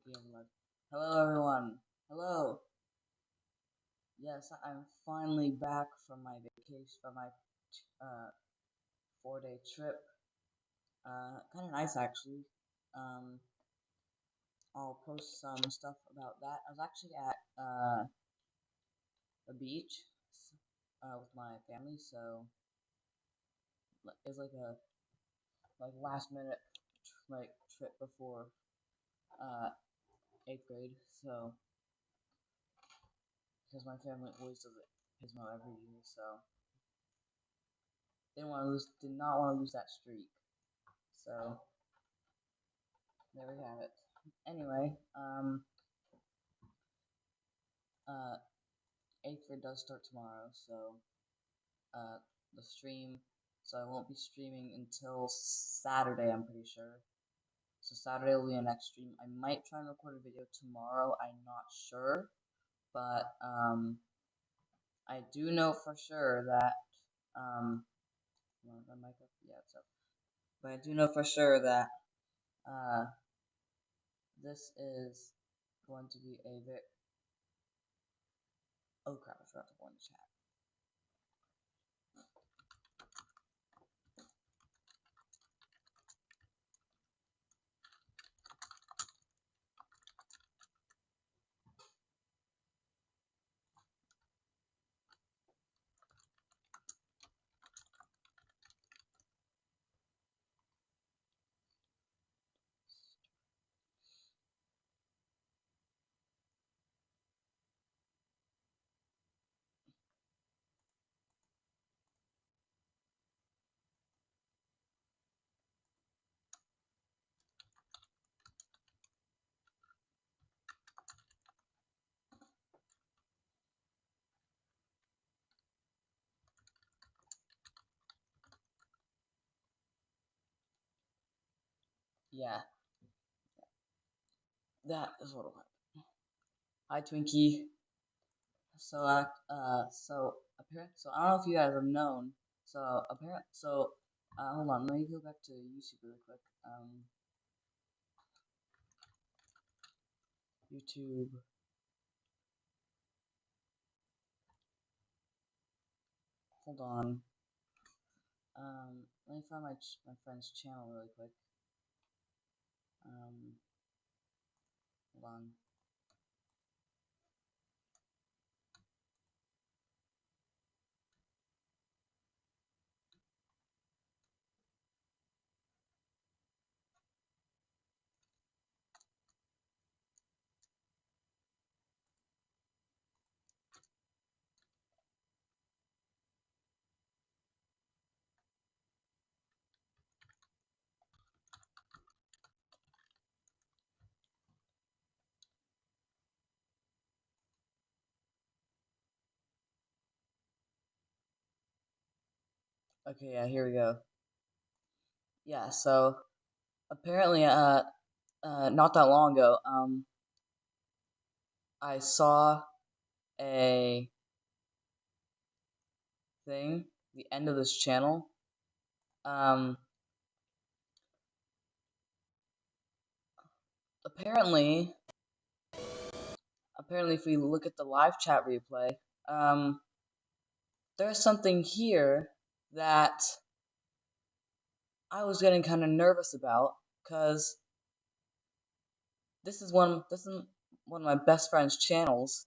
Hello, everyone. Hello. Yes, I'm finally back from my vacation, from my 4-day trip. Kind of nice actually. Um, I'll post some stuff about that. I was actually at a beach with my family, so it's like a last minute trip before uh, eighth grade. So because my family always does it Pismo every year, so did not want to lose that streak. So there we have it. Anyway, uh, eighth grade does start tomorrow, so uh, the stream. So I won't be streaming until Saturday, I'm pretty sure. So Saturday will be a next stream. I might try and record a video tomorrow. I'm not sure, but I do know for sure that the mic up, yeah, so. But I do know for sure that uh, this is going to be a very. Oh crap! I forgot to go in the chat. Yeah, that is what will happen. Hi, Twinkie. So I don't know if you guys have known. Hold on, let me go back to YouTube really quick. YouTube. Hold on. Let me find my friend's channel really quick. Hold on. Okay, yeah, here we go. Yeah, so apparently, not that long ago, I saw a thing, the end of this channel. Um, apparently, if we look at the live chat replay, um, there's something here that I was getting kind of nervous about, because this is one of my best friend's channels,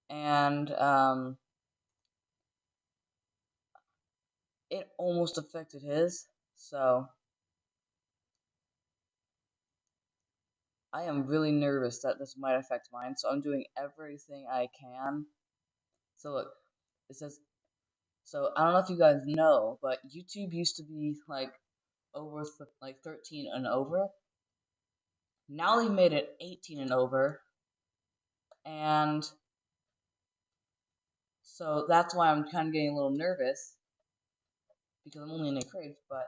and it almost affected his. So I am really nervous that this might affect mine. So I'm doing everything I can. So look, it says. So I don't know if you guys know, but YouTube used to be like over 13 and over. Now they've made it 18 and over, and so that's why I'm kind of getting a little nervous, because I'm only in 8th grade. But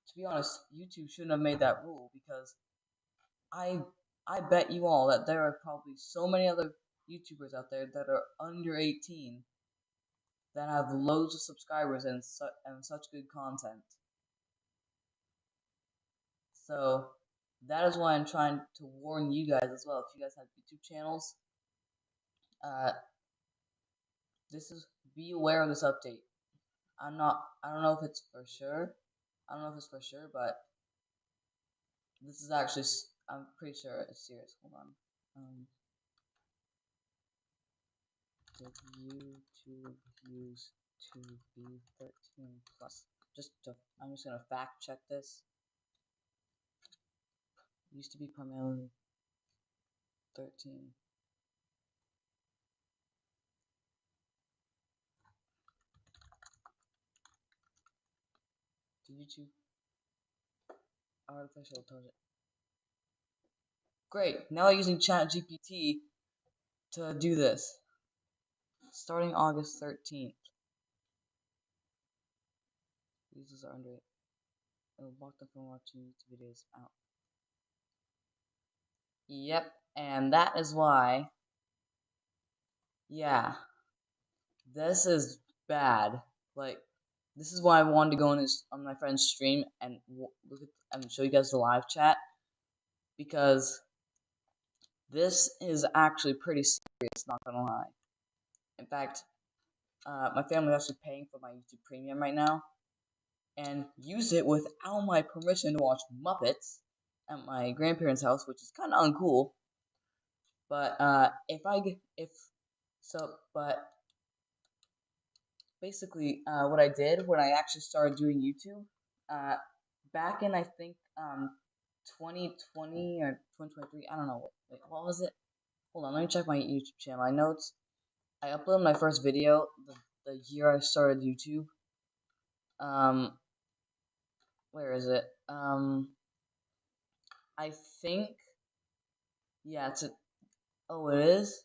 to be honest, YouTube shouldn't have made that rule, because I I bet you all that there are probably so many other YouTubers out there that are under 18 that have loads of subscribers and such good content. So That is why I'm trying to warn you guys as well. If you guys have YouTube channels, uh, this is be aware of this update. I don't know if it's for sure. I don't know if it's for sure, but this is actually, I'm pretty sure it's serious. Hold on. Did YouTube used to be 13 plus? I'm just gonna fact check this. Used to be primarily 13. Did YouTube artificial intelligence? Great. Now I'm using ChatGPT to do this. Starting August 13th. Users are under it. It will block them from watching YouTube videos out. Yep, and that is why. Yeah, this is bad. Like, this is why I wanted to go on my friend's stream and look at and show you guys the live chat, because this is actually pretty serious. Not gonna lie. In fact, my family is actually paying for my YouTube Premium right now, and use it without my permission to watch Muppets at my grandparents' house, which is kind of uncool. But but basically, what I did when I actually started doing YouTube, back in I think 2020 or 2023, I don't know. Wait, what was it? Hold on, let me check my YouTube channel. I uploaded my first video the year I started YouTube. Um, where is it? I think, yeah, oh, it is.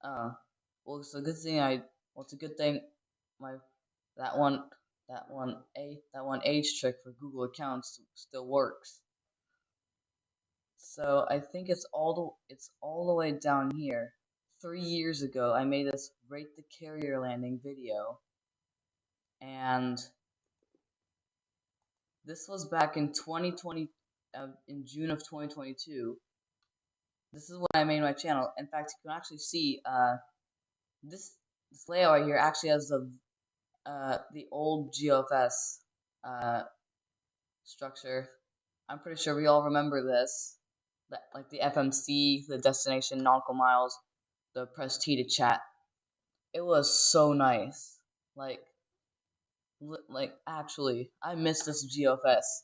Oh, well, it's a good thing it's a good thing my that one that one age trick for Google accounts still works. So I think it's all the way down here. 3 years ago, I made this rate the carrier landing video, and this was back in 2020, in June of 2022. This is when I made my channel. In fact, you can actually see this this layout right here actually has the old GeoFS structure. I'm pretty sure we all remember this. Like the FMC, the destination nautical miles, the press T to chat. It was so nice. Like, actually, I miss this GeoFS.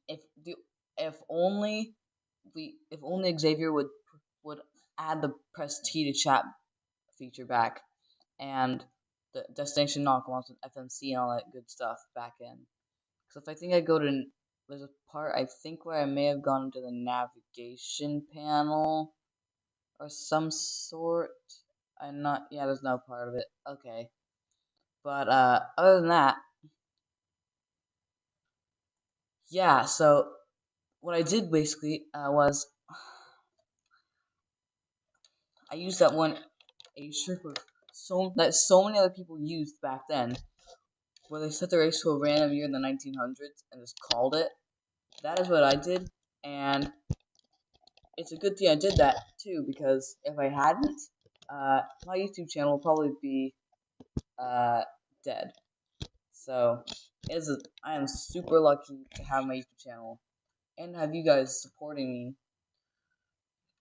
If the if only if only Xavier would add the press T to chat feature back, and the destination nautical miles with FMC and all that good stuff back in. So if I think I go to, there's a part I think where I may have gone to the navigation panel or some sort. I'm not, yeah, there's no part of it. Okay. But other than that, yeah, so what I did basically was I used that one age trick so many other people used back then, where they set their age to a random year in the 1900s and just called it. That is what I did, and it's a good thing I did that too, because if I hadn't, my YouTube channel will probably be dead. So I am super lucky to have my YouTube channel and have you guys supporting me.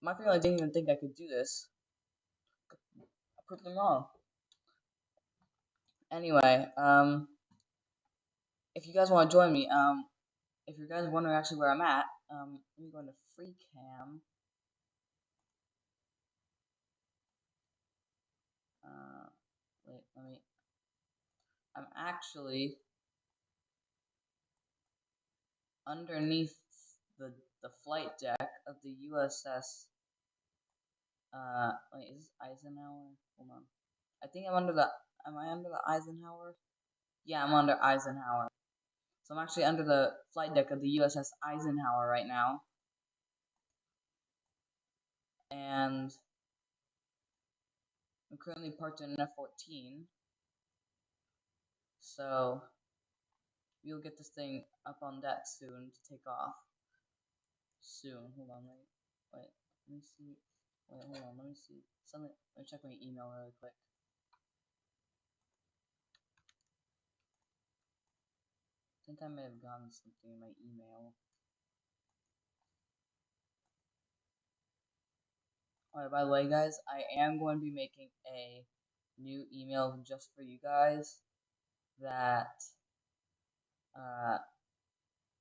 My family didn't even think I could do this. I proved them wrong. Anyway, if you guys want to join me, if you guys are wondering actually where I'm at, let me go into free cam. Wait, I'm actually underneath the flight deck of the USS. Wait, is this Eisenhower? Hold on. I think I'm under the. Am I under the Eisenhower? Yeah, I'm under Eisenhower. So I'm actually under the flight deck of the USS Eisenhower right now. And I'm currently parked in an F-14. So we'll get this thing up on deck soon to take off. soon. Hold on, wait, let me see. Wait, hold on, let me see. Something. Let me check my email really quick. I think I may have gotten something in my email. Alright, by the way, guys, I am going to be making a new email just for you guys that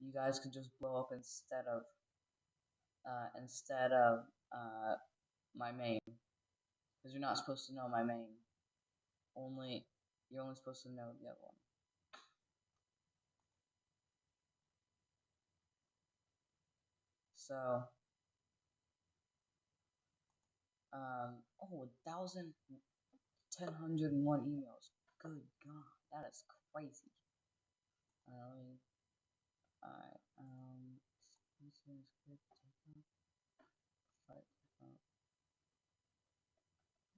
you guys can just blow up instead of my main, because you're not supposed to know my main. You're only supposed to know the other one. So, oh, 1,101 emails. Good God, that is crazy.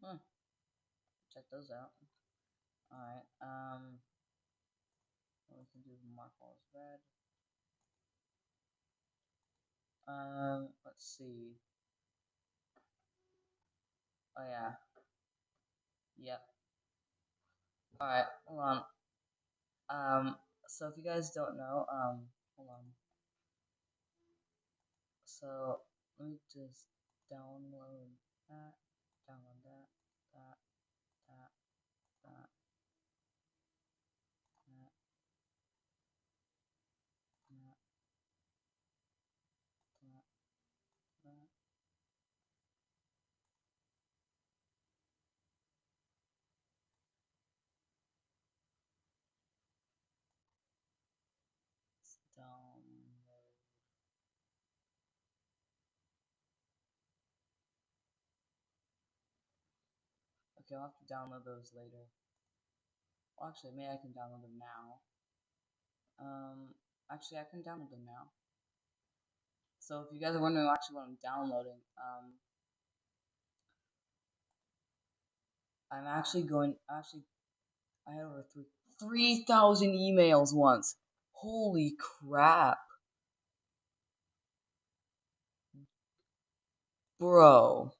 Alright, check those out. Alright, what we can do, mark all as red. Let's see. Oh yeah. Yep. Alright, hold on. So if you guys don't know, hold on. So let me just download that, download that, that, that, that, that, that, that, that. Download. Okay, I'll have to download those later. Well, actually, maybe I can download them now. Actually, I can download them now. So if you guys are wondering actually what I'm downloading, I'm actually going. I had over 3,000 emails once. Holy crap, bro!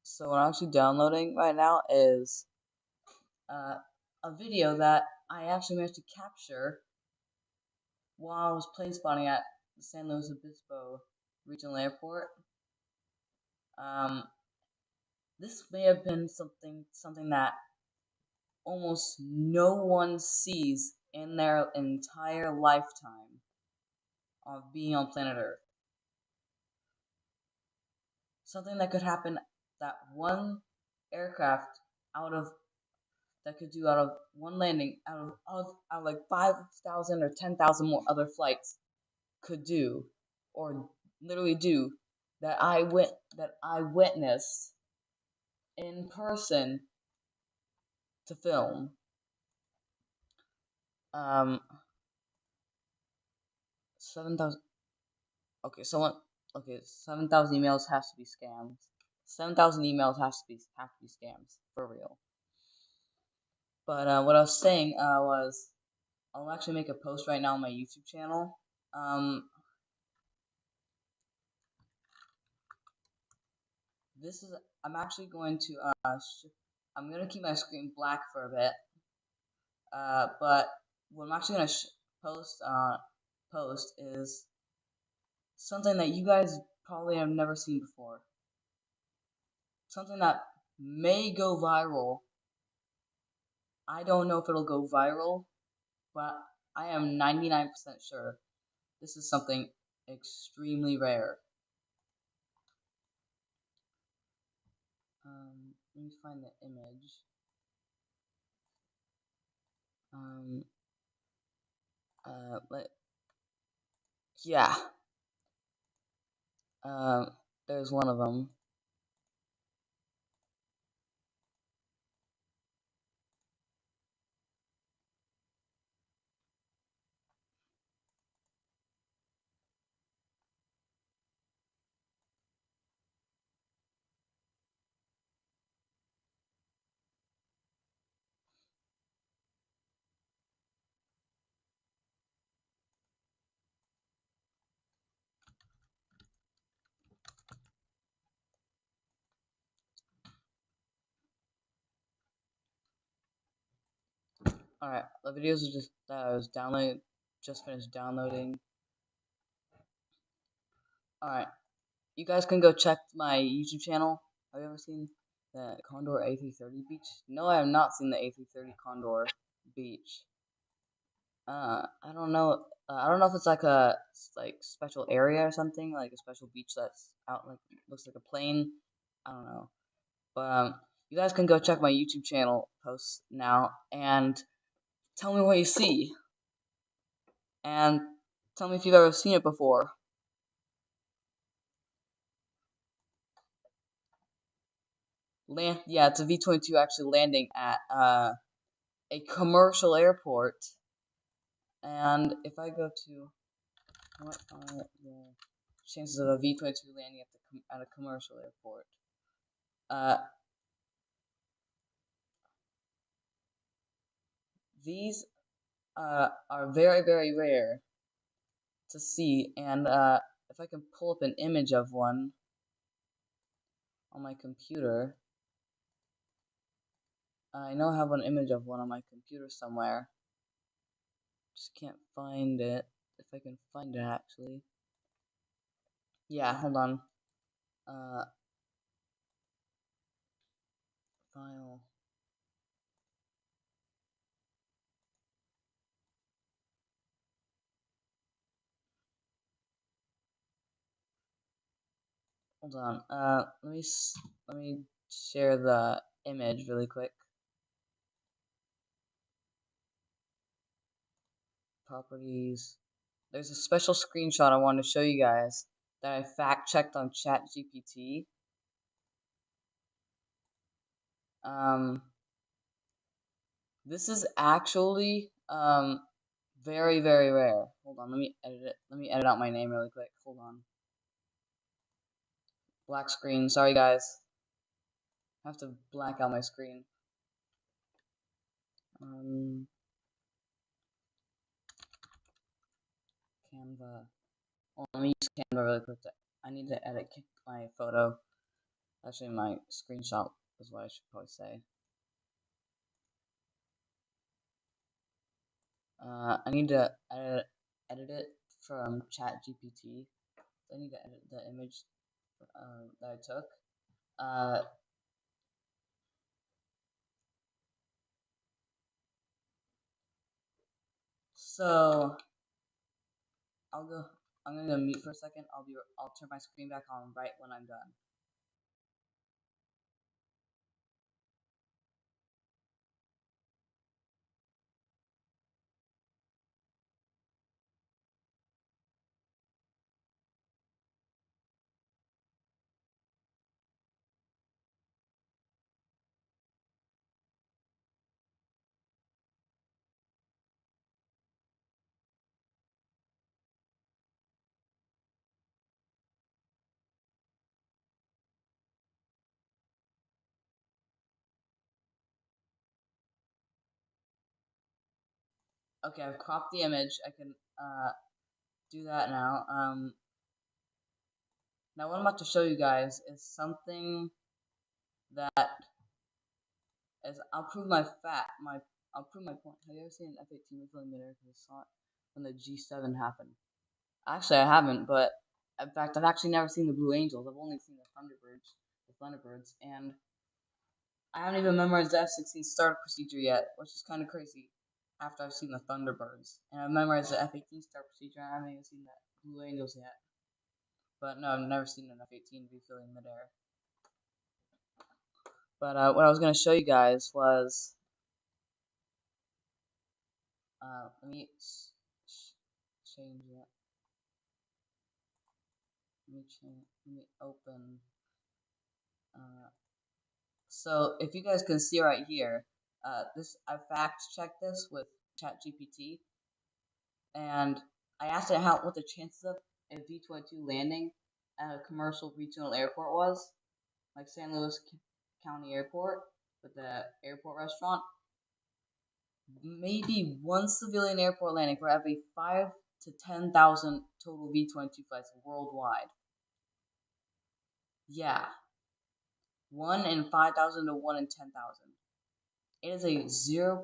So what I'm actually downloading right now is a video that I actually managed to capture while I was plane spotting at the San Luis Obispo Regional Airport. This may have been something that almost no one sees in their entire lifetime of being on planet Earth. Something that could happen, that one aircraft could do out of one landing out of like 5,000 or 10,000 more other flights could do, or literally do, that I witnessed in person to film. 7,000. Okay, 7,000 emails has to be scams. 7,000 emails have to be scams for real. But what I was saying was, I'll actually make a post right now on my YouTube channel. I'm actually going to I'm gonna keep my screen black for a bit. But what I'm actually gonna post is something that you guys probably have never seen before. Something that may go viral. I don't know if it'll go viral, but I am 99% sure this is something extremely rare. Let me find the image. Yeah. There's one of them. Alright, the videos are just that I was downloading, just finished downloading. Alright, you guys can go check my YouTube channel. Have you ever seen the Condor A330 beach? No, I have not seen the A330 Condor beach. I don't know. I don't know if it's like a special area or something, like a special beach that's out like looks like a plane. I don't know, but you guys can go check my YouTube channel posts now and tell me what you see, and tell me if you've ever seen it before. Yeah, it's a V-22 actually landing at a commercial airport, and if I go to what are the chances of a V-22 landing at a commercial airport? Uh, these are very, very rare to see, and if I can pull up an image of one on my computer, I know I have an image of one on my computer somewhere, just can't find it, if I can find it actually. Yeah, hold on, uh, file, hold on, let me share the image really quick. Properties. There's a special screenshot I wanted to show you guys that I fact checked on ChatGPT. Um, this is actually very, very rare. Hold on, let me edit it. Let me edit out my name really quick. Hold on. Black screen. Sorry, guys. I have to black out my screen. Canva. Oh, let me use Canva really quick. I need to edit my photo. Actually, my screenshot is what I should probably say. I need to edit it from ChatGPT. I need to edit the image that I took. So I'll go. I'm gonna go mute for a second. I'll turn my screen back on right when I'm done. Okay, I've cropped the image. I can do that now. Now what I'm about to show you guys is something that is I'll prove my point. Have you ever seen an F-18 refilling midair? Because I saw it when the G7 happened. Actually, I haven't, but in fact, I've actually never seen the Blue Angels. I've only seen the Thunderbirds, and I haven't even memorized the F-16 start procedure yet, which is kind of crazy. After I've seen the Thunderbirds, and I've memorized the F-18 start procedure, and I haven't even seen the Blue Angels yet. But no, I've never seen an F-18 refilling midair. But what I was gonna show you guys was, let me change it. Let me open. So if you guys can see right here, I fact checked this with ChatGPT, and I asked it what the chances of a V-22 landing at a commercial regional airport was, like San Luis County Airport with the airport restaurant. Maybe one civilian airport landing for every 5 to 10,000 total V-22 flights worldwide. Yeah, 1 in 5,000 to 1 in 10,000. It is a 0.01%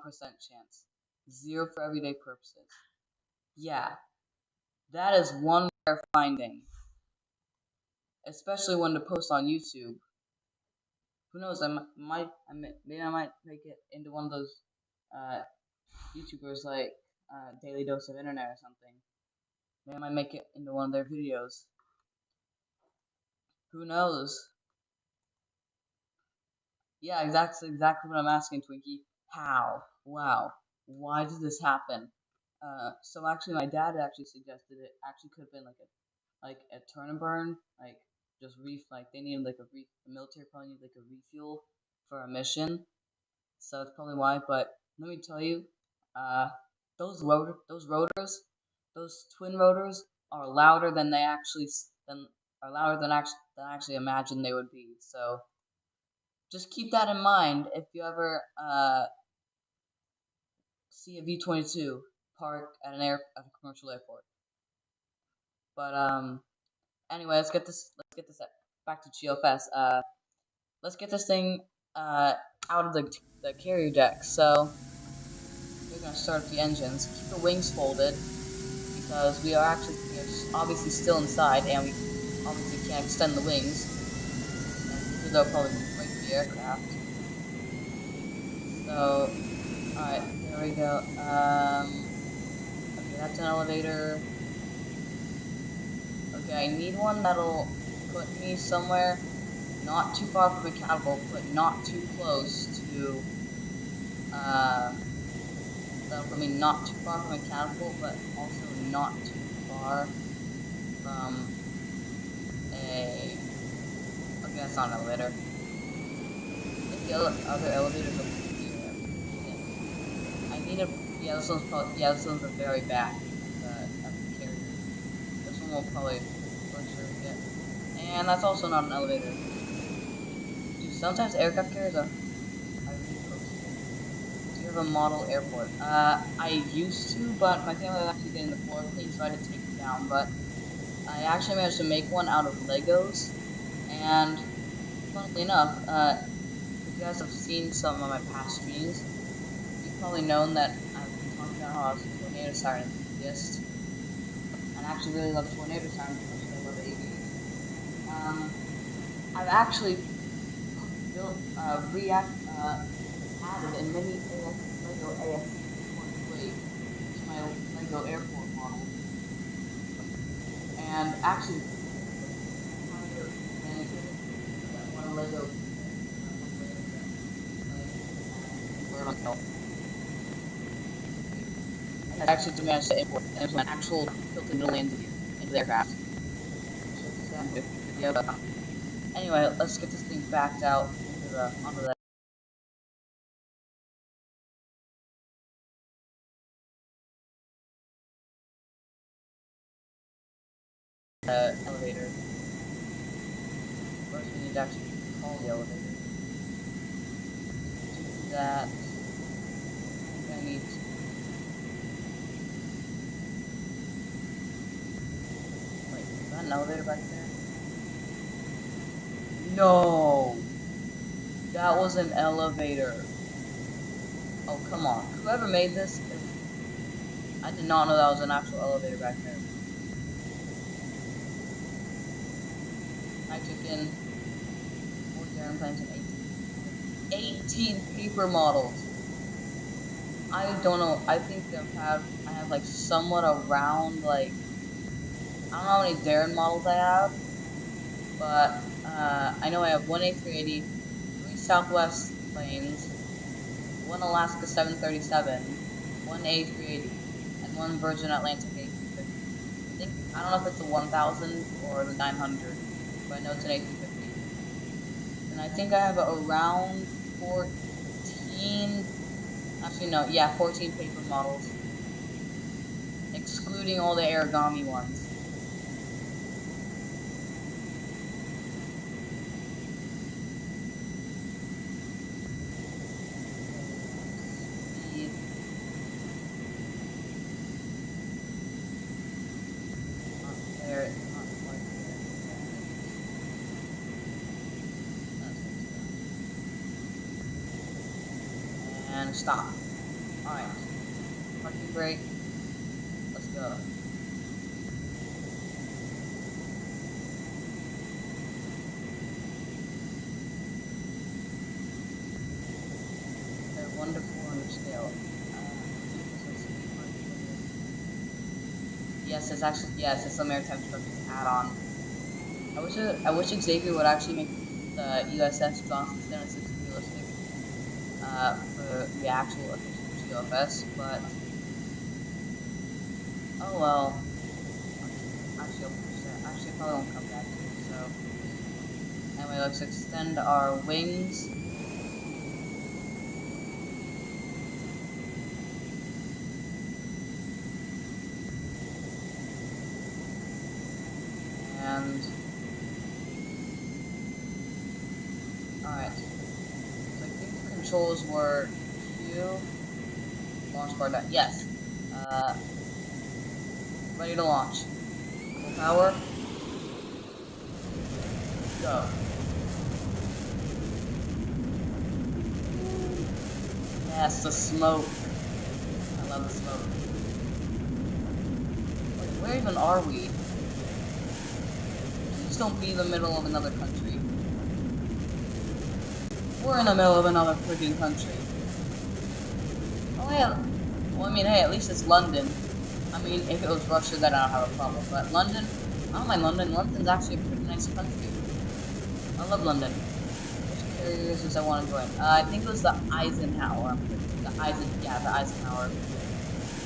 chance. Zero for everyday purposes. Yeah, that is one rare finding. Especially when to post on YouTube. Who knows? Maybe I might make it into one of those uh, YouTubers like Daily Dose of Internet or something. Maybe I might make it into one of their videos. Who knows? Yeah, exactly what I'm asking, Twinkie. How? Wow. Why did this happen? So actually, my dad actually suggested it actually could have been like a turn and burn, like like they needed like the military probably needed like a refuel for a mission, so that's probably why. But let me tell you, uh, those twin rotors are louder than they actually than are louder than I actually imagined they would be. So just keep that in mind if you ever see a V-22 park at at a commercial airport. But anyway, let's get this back to GeoFest. Let's get this thing out of the carrier deck. So we're gonna start up the engines. Keep the wings folded because we are obviously still inside, and we obviously can't extend the wings, because they'll probably break the aircraft. So, alright, there we go. Okay, that's an elevator. Okay, I need one that'll put me somewhere not too far from a catapult, but not too close to, that'll put me not too far from a catapult, but also not too far from a... Okay, that's not an elevator. I think the other elevators over here. I need a... Yeah, this one's the very back of the carrier. This one will probably for sure get. And that's also not an elevator. Dude, sometimes aircraft carriers are really close. Do you have a model airport? I used to, but my family was actually getting the floor clean, so I had to take it down. But I actually managed to make one out of Legos, and funnily enough, if you guys have seen some of my past streams, you've probably known that I've been talking about how I was a tornado siren enthusiast, and I actually really love tornado sirens because I love AVs. I've actually built, added in many Lego AFC-23 to my Lego airport model, and actually, one Lego. I actually managed to implement actual built-in landing gear into the aircraft. Anyway, let's get this thing backed out onto the elevator. First, we need to actually call the elevator. To do that, I need to... Wait, is that an elevator back there? No! That was an elevator. Oh, come on. Whoever made this, I did not know that was an actual elevator back there. I took in 40 airplanes and 18 paper models. I don't know. I think I have like somewhat around like, I don't know how many Darren models I have, but I know I have one A380, 3 Southwest planes, one Alaska 737, one A380, and one Virgin Atlantic A350. I don't know if it's the 1000 or the 900, but I know it's an A350. And I think I have around 14, actually no, yeah, 14 paper models, excluding all the origami ones. And stop. Alright. Parking brake. Let's go. They're wonderful on the scale. Yes, it's actually, yes, it's a maritime trophies add-on. I wish Xavier would actually make the USS Johnson 76 realistic for the actual official GOFS, but oh well. Actually, I'll push that. Actually, I probably won't come back to it. So anyway, let's extend our wings. And alright. So I think the controls were Q. Launch bar down. Yes. Ready to launch. Full power. Go. Yes, the smoke. I love the smoke. Wait, where even are we? Please don't be in the middle of another country. We're in the middle of another freaking country. Oh yeah. Well, I mean, hey, at least it's London. I mean, if it was Russia, then I don't have a problem. But London, I don't mind London. London's actually a pretty nice country. I love London. Which carriers does I want to join? I think it was the Eisenhower. The Eisenhower.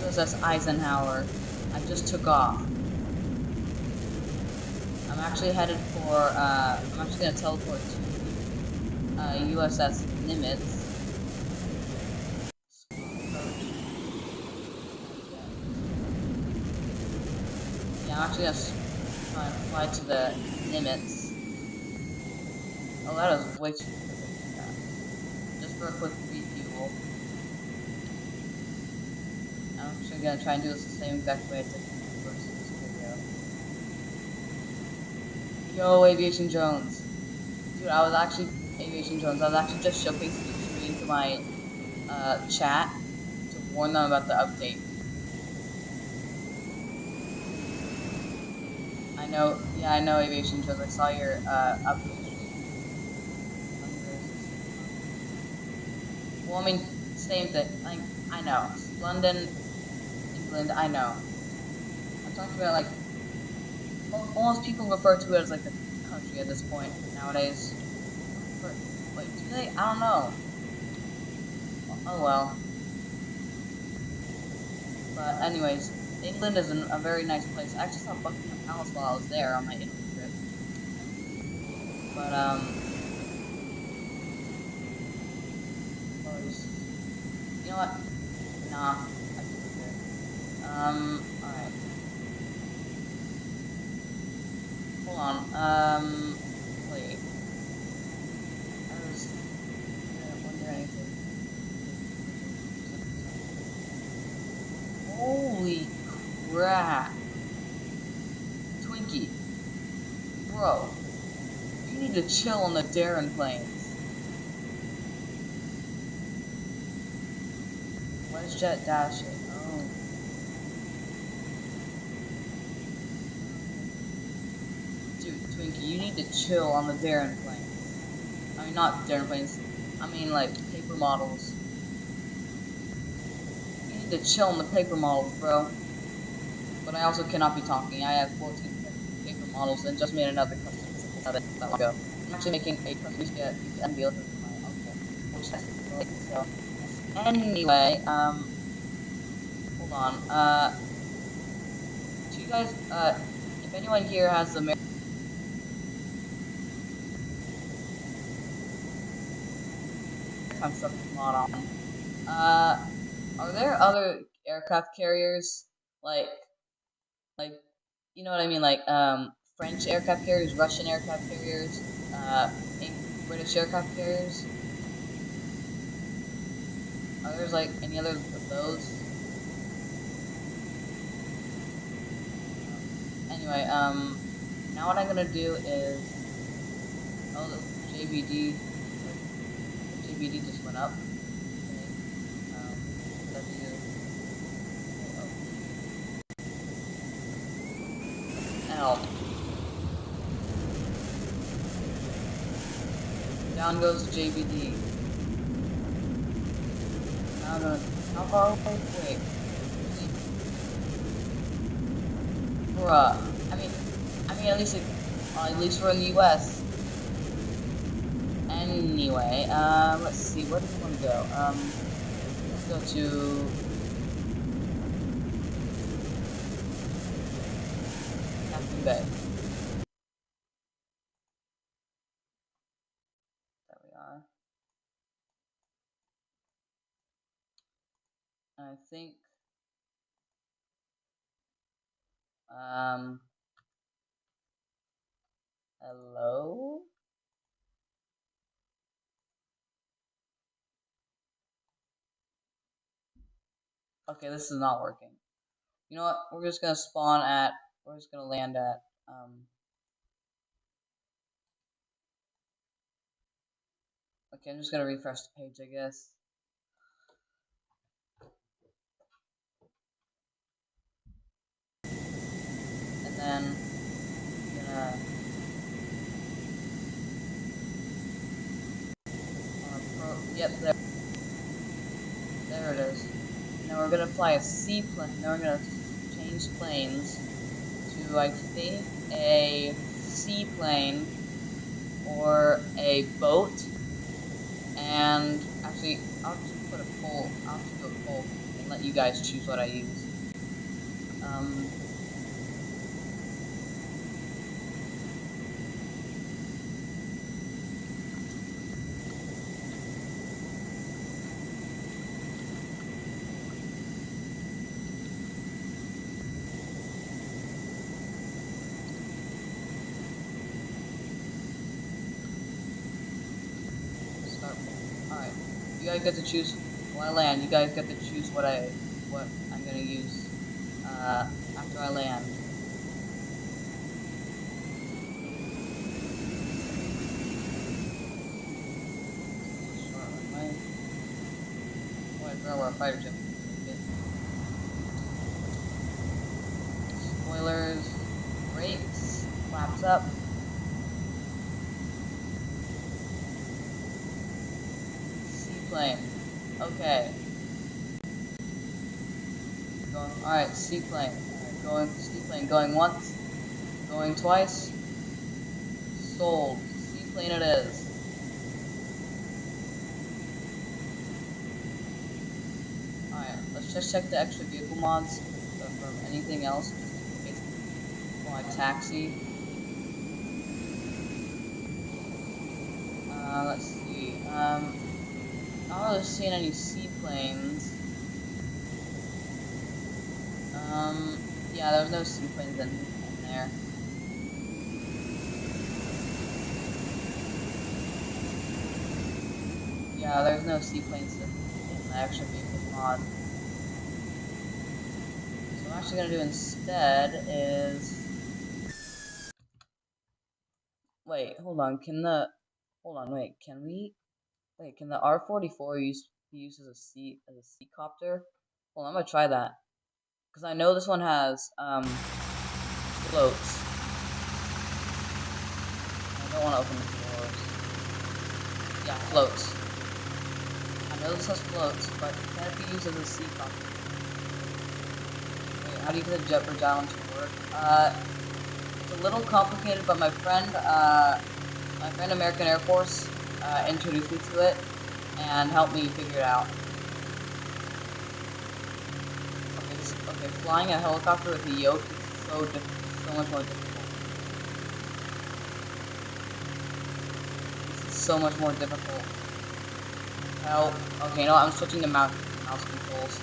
USS Eisenhower. I just took off. I'm actually headed for, I'm actually going to teleport to USS Nimitz. Yeah, I'm actually going to fly to the Nimitz. Oh, that is way too quick. Just for a quick refuel. I'm actually going to try and do this the same exact way I did the first video. Yo, Aviation Jones. Dude, I was actually just showcasing the screen to my chat to warn them about the update. I know, Aviation Jones. I saw your update. Well, I mean, same thing. Like, I know. London, England, I know. I'm talking about, like, almost people refer to it as, like, a country at this point nowadays. Wait, do they? I don't know. Oh, well. But, anyways, England is a very nice place. I actually saw Buckingham Palace while I was there on my Italy trip. But, you know what? Nah, I can do it. Alright. Hold on, wait. I wonder anything. Holy crap. Twinkie. Bro. You need to chill on the Darren plains. WestJet Dash it. Oh. Dude, Twinkie, you need to chill on the Darren plains. I mean, not Darren plains. I mean, like, paper models. You need to chill on the paper models, bro. But I also cannot be talking. I have 14 paper models and just made another custom that long ago. I'm actually making a custom jet and deal with my uncle. Which has to be so. Anyway, hold on. Do you guys, if anyone here has the maritime stuff mod on, are there other aircraft carriers, like, you know what I mean, like, French aircraft carriers, Russian aircraft carriers, British aircraft carriers? Are there, like, any other of those? Anyway, now what I'm gonna do is, oh, the JVD just went up. Okay. W. L. Down goes JBD. Now I'm gonna. How far away? Wait. Bruh. I mean, at least we're in the U.S. Anyway, let's see. Where do we want to go? Let's go to. Captain Bay. There we are. And I think. Hello? Okay, this is not working. You know what? We're just gonna we're just gonna land at, okay, I'm just gonna refresh the page, I guess. And then, I'm gonna, yep, there it is. Now we're gonna fly a seaplane, now we're gonna change planes to, I think, a seaplane or a boat. And actually, I'll just put a poll. I'll just do a poll and let you guys choose what I use. Alright, you guys get to choose when I land. You guys get to choose what I'm gonna use after I land. I forgot where a fighter jet. Spoilers, brakes, flaps up. Seaplane. Okay. Alright, seaplane. Seaplane going once, going twice. Sold. Seaplane it is. Alright, let's just check the extra vehicle mods from anything else, just in case. Oh, like taxi. Let's see. Not really seeing any seaplanes. Yeah, there's no seaplanes in there. Yeah, there's no seaplanes in the extra vehicle mod. So what I'm actually gonna do instead is, wait, hold on. Can the R-44 be used as a seacopter? Well, I'm gonna try that because I know this one has floats. I don't want to open the doors. Yeah, floats. I know this has floats, but can it be used as a seacopter? Wait, how do you get a jet bridge island to work? It's a little complicated, but my friend American Air Force introduced me to it and helped me figure it out. Okay, flying a helicopter with a yoke is so much more difficult. This is so much more difficult. Help. Okay, no, I'm switching to mouse controls.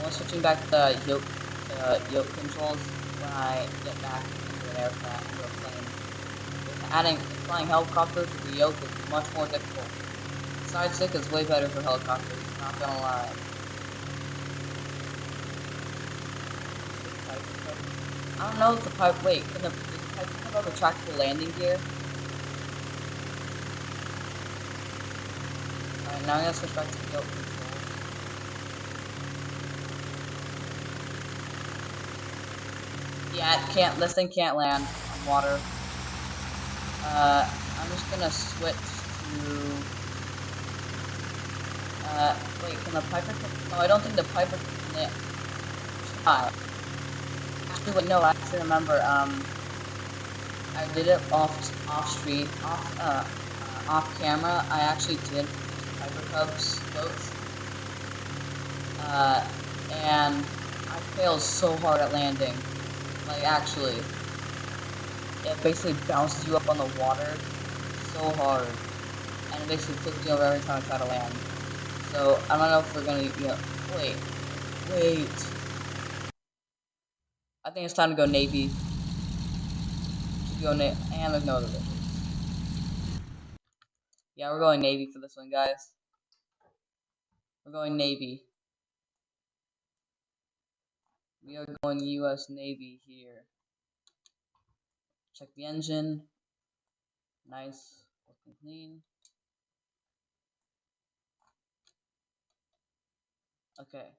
I'm switching back to the yoke controls when I get back into an aircraft or a plane. Flying helicopters with the yoke is much more difficult. Side stick is way better for helicopters, not gonna lie. I don't know if the pipe. Wait, can the pipe have a retractable landing gear? Alright, now I'm gonna switch back to the yoke controls. Yeah, it can't. This thing can't land on water. I'm just gonna switch to. Wait, can the Piper? No, I don't think the Piper can land. Try. Actually, wait, no. I actually remember. I did it off camera. I actually did Piper Cubs floats. And I failed so hard at landing. Like, actually, it basically bounces you up on the water so hard, and it basically flips you over every time I try to land. So I don't know if we're gonna, wait. I think it's time to go Navy. We should go Navy, and there's no other rivers. Yeah, we're going Navy for this one, guys. We're going Navy. We are going U.S. Navy here. Check the engine. Nice, looking clean. Okay.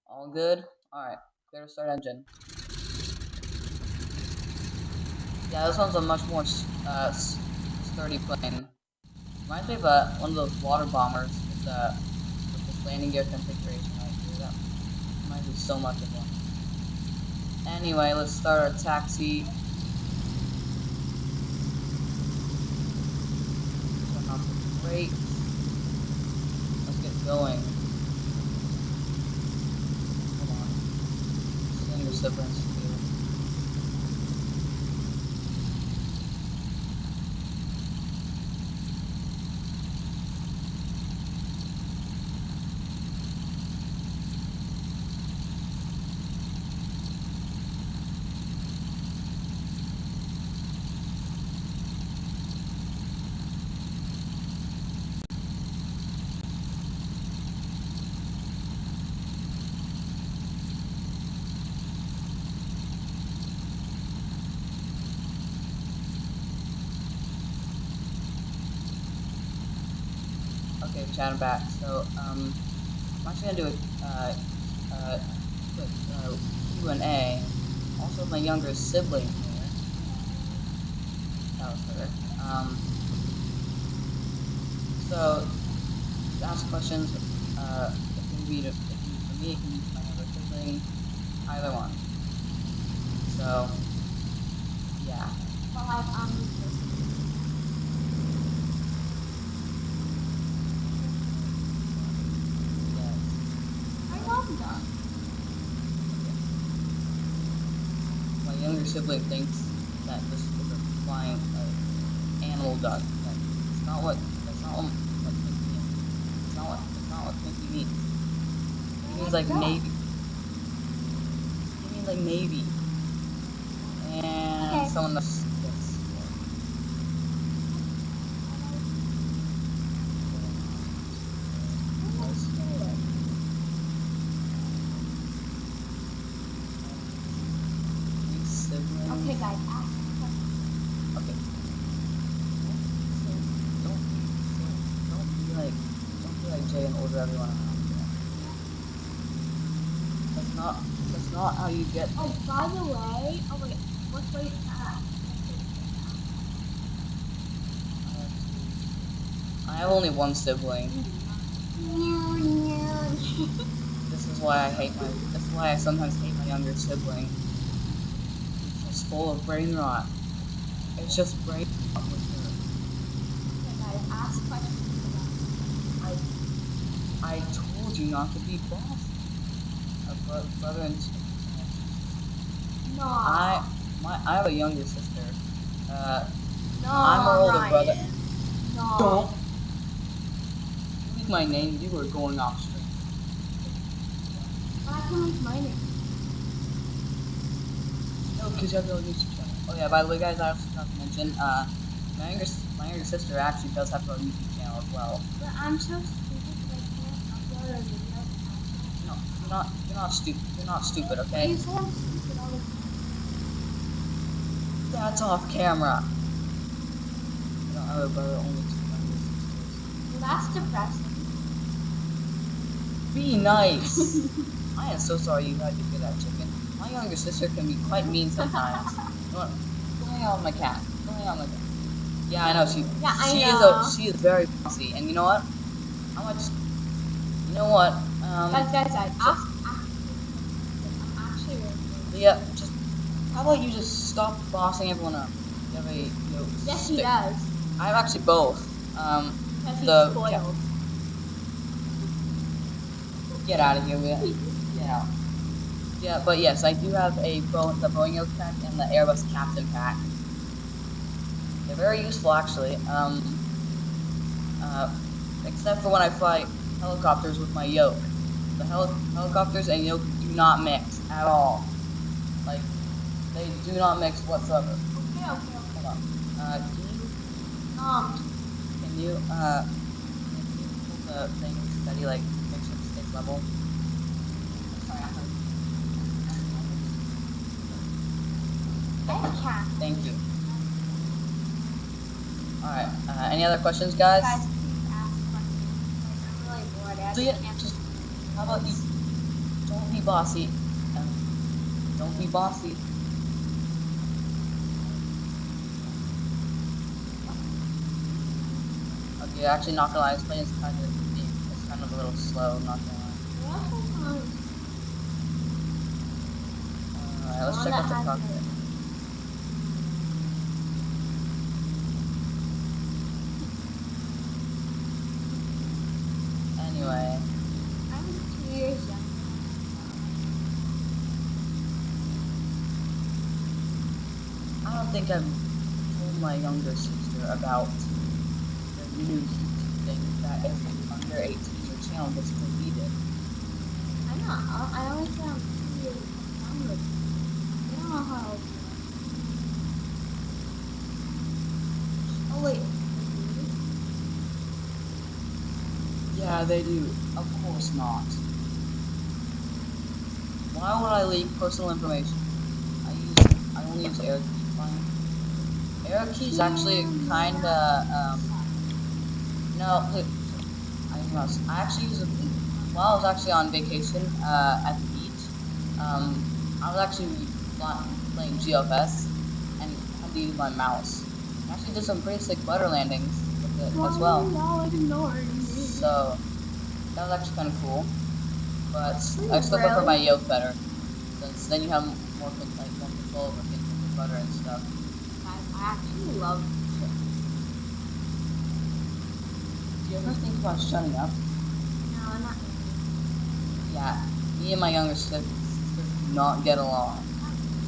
All good? Alright, clear to start engine. Yeah, this one's a much more sturdy plane. Reminds me of one of those water bombers with this landing gear configuration right here. That reminds me so much of one. Anyway, let's start our taxi. Turn off the brakes. Let's get going. Come on. Send your siblings too. Okay, chat, I'm back. So, I'm actually gonna do a quick Q&A. Also with my younger sibling here. That was her. So ask questions. It can be for me. It can be for my younger sibling. Either one. So yeah. Well, I'm Yes. I love them. My younger sibling thinks that this is a flying animal duck. It's not what. That's not what Pinky means. It's not what Pinky means. He means like navy. He means like navy. And Okay. someone else. Yes. Okay, guys, ask a question. Okay. Don't be like Jay and order everyone around. That's not how you get things. Oh, by the way, wait, what's wait to ask? I have only one sibling. This is why I sometimes hate my younger sibling. He's just full of brain rot. It's just brain rot with her. Okay, guys, ask questions. I told you not to be bossy. A brother and two sisters. No. I have a younger sister. No, I'm her older Ryan. brother. No. Don't. You leave my name, you are going off stream. I can leave my name. No, because you have your own YouTube channel. Oh yeah, by the way, guys, I also forgot to mention, my younger sister actually does have her own YouTube channel as well. But I'm so stupid that I can't upload a video because I don't. No, you're not stupid. You're not stupid, But okay? you say I'm stupid all the time. That's off camera. I don't have a brother, only two younger sisters. Well, that's depressing. Be nice. I am so sorry you had to get that chicken. my younger sister can be quite mean sometimes. You know what? Go hang out with my cat. Go hang out with my cat. Yeah, I know she is very bossy, and you know what? How much? You know what? Guys, I'm actually Yeah, just how about you just stop bossing everyone up? You have a yes, he does. I have actually both. Because he's The spoiled. Get out of here, Leah. Get out. Yeah, but yes, I do have the Boeing Yoke pack and the Airbus Captain pack. They're very useful, actually. Except for when I fly helicopters with my yoke. The helicopters and yoke do not mix at all. Like, they do not mix whatsoever. Okay. Hold on. Can you hold the thing steady, like, make sure it stays level? Sorry, Thank you. Alright, any other questions, guys? Guys, please ask questions. I'm really bored. So yeah, just, how about you? Don't be bossy. Don't be bossy. Okay, actually, not gonna lie, this plane is kind of a little slow, not gonna lie. Alright, let's check out the cockpit. Anyway. I'm 2 years young. I don't think I've told my younger sister about the new YouTube thing that every under 18 your channel gets deleted. I know. I always say I'm 2 years younger. I don't know how old you are. Oh wait. Yeah, they do. Of course not. Why would I leak personal information? I only use AirKey. AirKey is actually kinda no. I actually use it while I was actually on vacation at the beach. I was actually playing GFS and had to use my mouse. I actually did some pretty sick butter landings with it as well. So that was actually kind of cool. But I still prefer my yoke better, since then you have more control over things like the butter and stuff. I actually love it. Do you ever think about shutting up? No, not really. Yeah, me and my younger sister do not get along.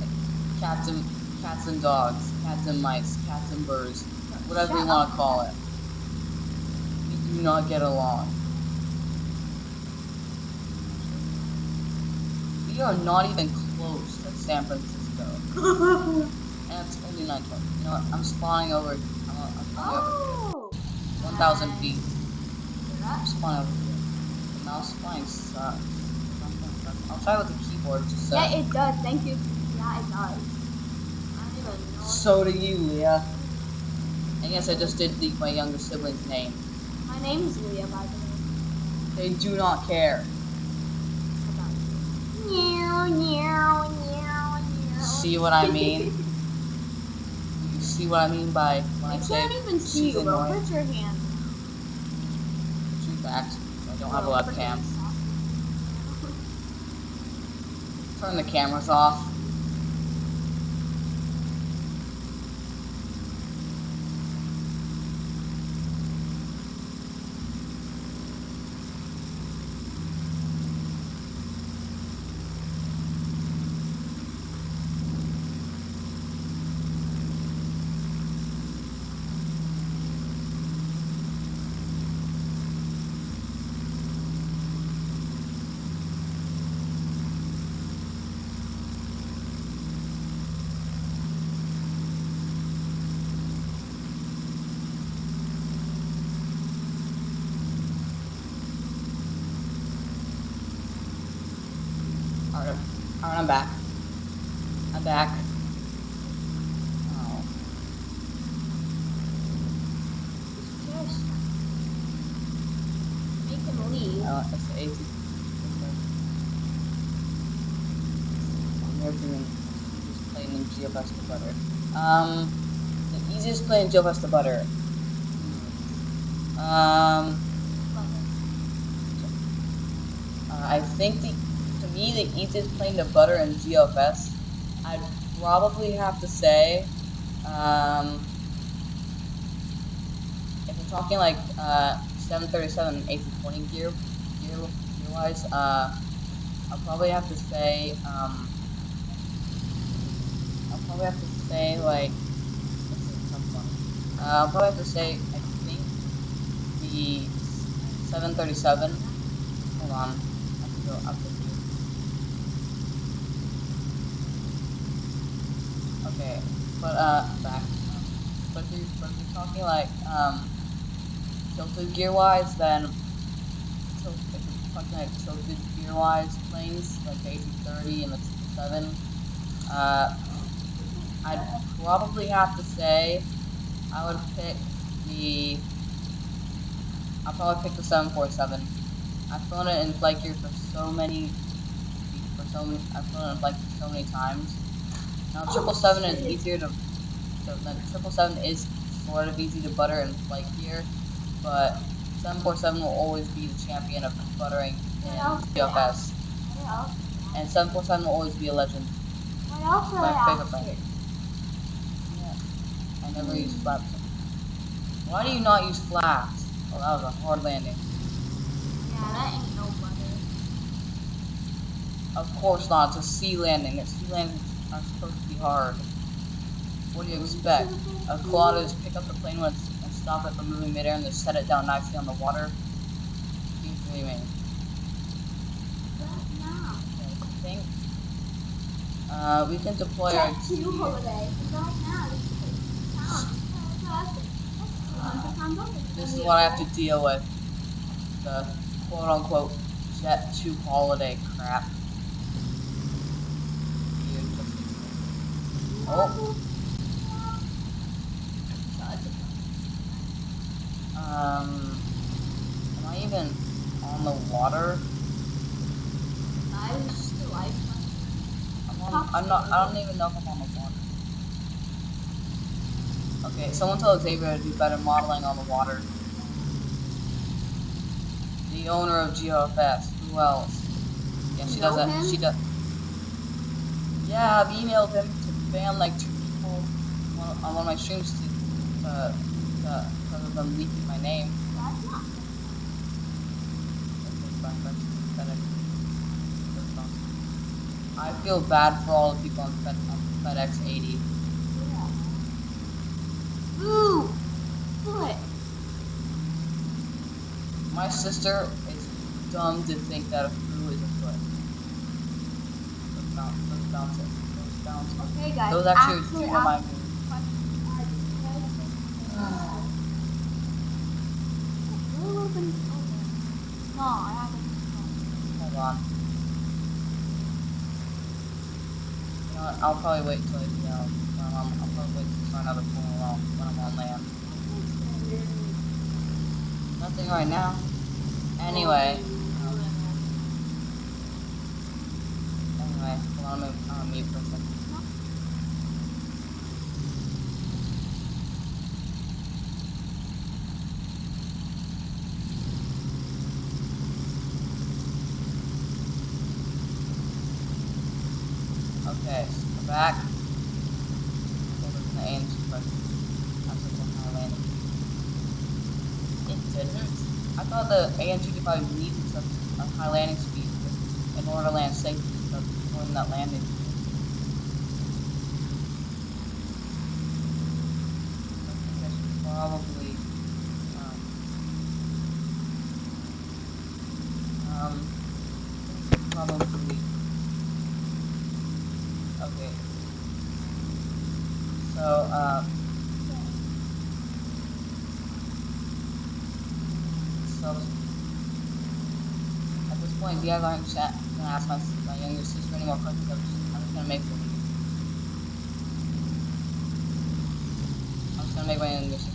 Like, cats and dogs, cats and mice, cats and birds, whatever you want to call it. We do not get along. We are not even close to San Francisco. And it's only 9:20. You know what? I'm spawning over. I'm spawning over 1,000 feet. I'm spawning over here. The mouse flying sucks. I'll try with the keyboard. Just yeah, it does. Thank you. Yeah, it does. I don't even know. So do you, Leah. And yes, I just did leak my younger sibling's name. My name is Leah, by the way. They do not care. See what I mean? You see what I mean by when I say I can't even see you, bro. Put your hand. True fact. I don't have a webcam. Turn the cameras off. Alright, I'm back. I'm back. Oh. Just make him leave. It's 80. in your opinion, easiest plane in GeoFest to butter? The easiest plane in GeoFest to butter. I think to me the easiest plane to butter in GeoFest, I'd probably have to say, if we're talking like 737 A320 gear wise, I'll probably have to say like, this is a tough one. I'll probably have to say I think the 737. Hold on, I have to go up with you. Okay, but back. But if you're talking like tilted gear wise, then if you're talking like tilted gear wise planes like the A330 and the 777, I'd probably have to say I would pick the. I'll probably pick the 747. I've flown it in flight gear for so many. I've flown it in flight gear so many times. Now 777 is easier to. The 777 is sort of easy to butter in flight gear, but 747 will always be the champion of buttering in GFS. And 747 will always be a legend. What else would My I favorite ask plane. you? Yeah, I never use flaps. Why do you not use flaps? Oh, that was a hard landing. Yeah, that ain't no butter. Of course not. It's a sea landing. Sea landings are supposed to be hard. What do you expect? A claw to just pick up the plane and stop it from moving midair and just set it down nicely on the water? Keep dreaming. Right now. Okay, I think we can deploy Jet our 2 holiday. Right now. This is what I have to deal with. The quote unquote Jet 2 holiday crap. Oh. Am I even on the water? I don't even know if I'm on the water. Okay, someone tell Xavier to do better modeling on the water. The owner of GeoFS. Who else? Yeah, she does that. She does. Yeah, I've emailed him to ban like 2 people on one of my streams because of them leaking my name. I feel bad for all the people on FedEx 80. Ooh! Foot! My sister is dumb to think that a foo is a foot. Let's bounce it. Okay, guys. Those actually do remind me. No, I haven't. Hold on. You know what? I'll probably wait till I'll probably wait to start another pool when I'm on land. Nothing right now. Anyway, hold on, I'm gonna mute for a second. Okay, so we're back. We're looking at AMC questions. After the high landing. It didn't. I thought the AN-225 needed such a high landing speed in order to land safely before that landing. I think I should probably okay. So so at this point, if you guys aren't gonna ask my younger sister any more questions, I'm just gonna make them. I'm just gonna make my younger sister.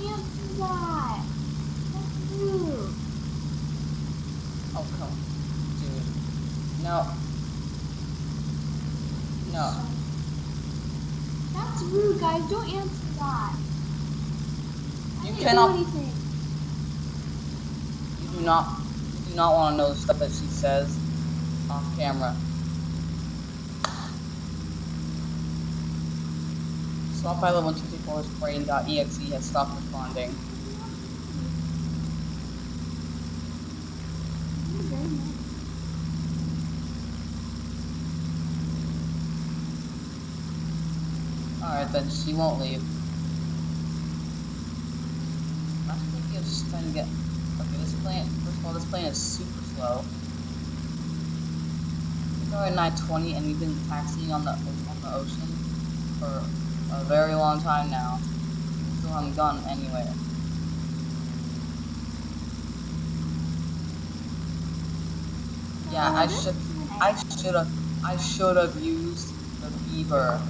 answer that. That's rude. Oh, come on. Dude. No. No. That's rude, guys. Don't answer that. I You didn't cannot. do anything. You do not want to know the stuff that she says off camera. Swap Pilot 124's brain.exe has stopped responding. You're very nice. Alright, then she won't leave. I think he was just trying to get. Okay, this plane. First of all, this plane is super slow. It's already 9:20, and we've been taxiing on the ocean for a very long time now. We still haven't gone anywhere. Yeah, I should have used the beaver.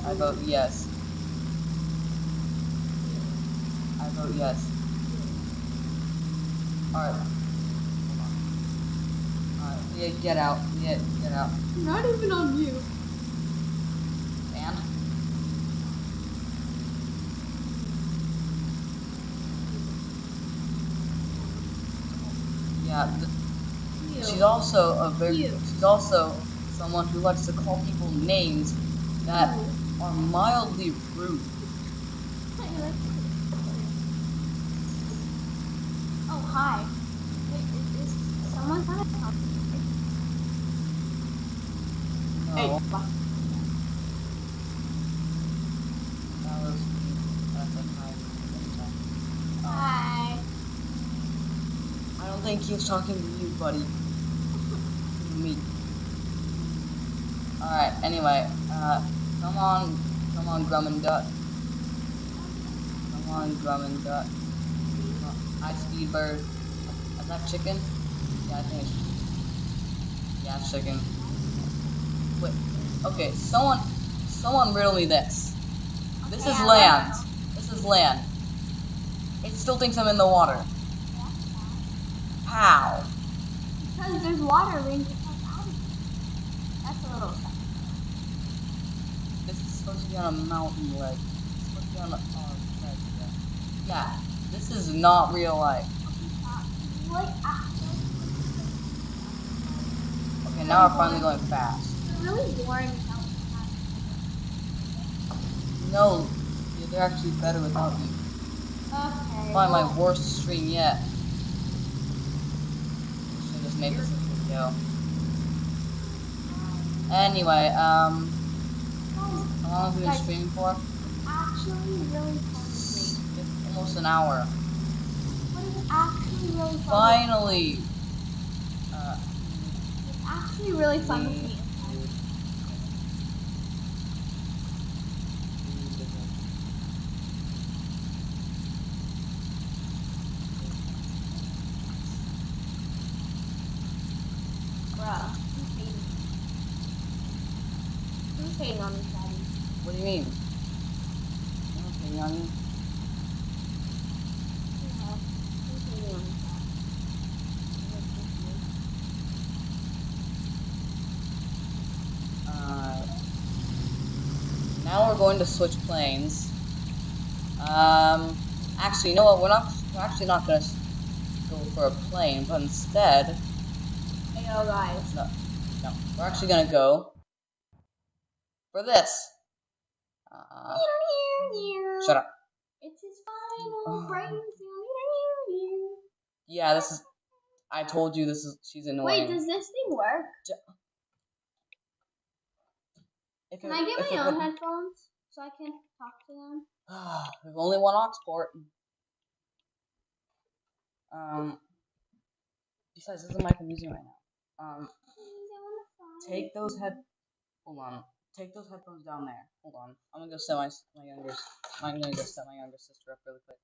I vote yes. I vote yes. Alright. Alright, yeah, get out. Yeah, get out. Not even on you. And? Yeah, she's also someone who likes to call people names that are mildly rude. Oh, hi. Wait, is someone trying to talk to me? No. Hey, That's a hi. hi. I don't think he was talking to you, buddy. Me. Alright, anyway, come on, Grum and Duck. Come on, Grum and Duck. Hi, Speedbird. Is that chicken? Yeah, I think it's... Yeah, it's chicken. Wait, okay, someone riddle me this. This is land. This is land. It still thinks I'm in the water. How? Because there's water rings that comes out of it. That's a little sad. This is supposed to be on a mountain ledge. It's supposed to be on a ledge, yeah. Yeah, this is not real life. Okay, now we're finally going fast. They're really boring without No, yeah, they're actually better without you. Okay. Probably my worst stream yet. Should just make this a video. Anyway, how long have we been streaming for? Actually, really fun to me. It's almost an hour. But it's actually really fun. Finally. It's actually really fun with me. Bruh, who's hating on me, Daddy? What do you mean? I'm not hating on you. No, who's hating on me, Now we're going to switch planes. Actually, you know what? We're actually not gonna go for a plane, but instead, Hey, yo, guys. no, we're actually gonna go for this. Shut up. It's his final brain. Yeah, this is. I told you this is. She's annoying. Wait, does this thing work? Can I get my own headphones so I can talk to them? There's only one aux port. Besides, this is the mic I'm using right now. Take those Hold on. Take those headphones down there. Hold on. I'm gonna go set my younger sister up really quick.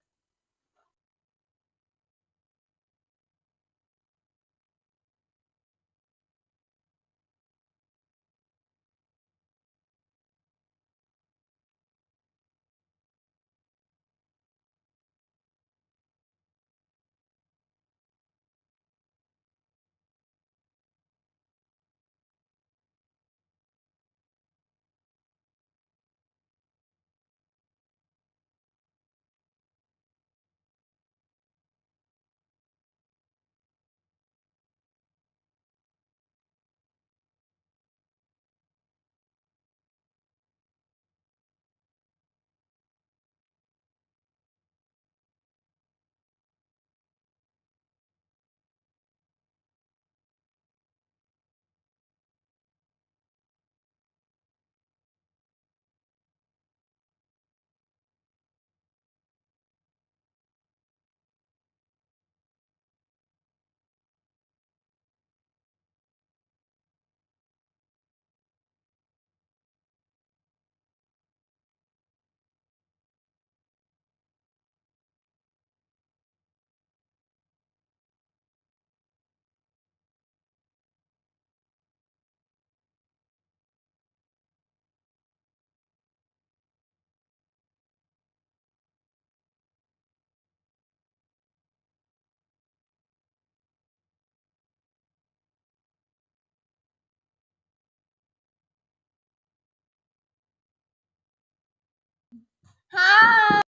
Hi.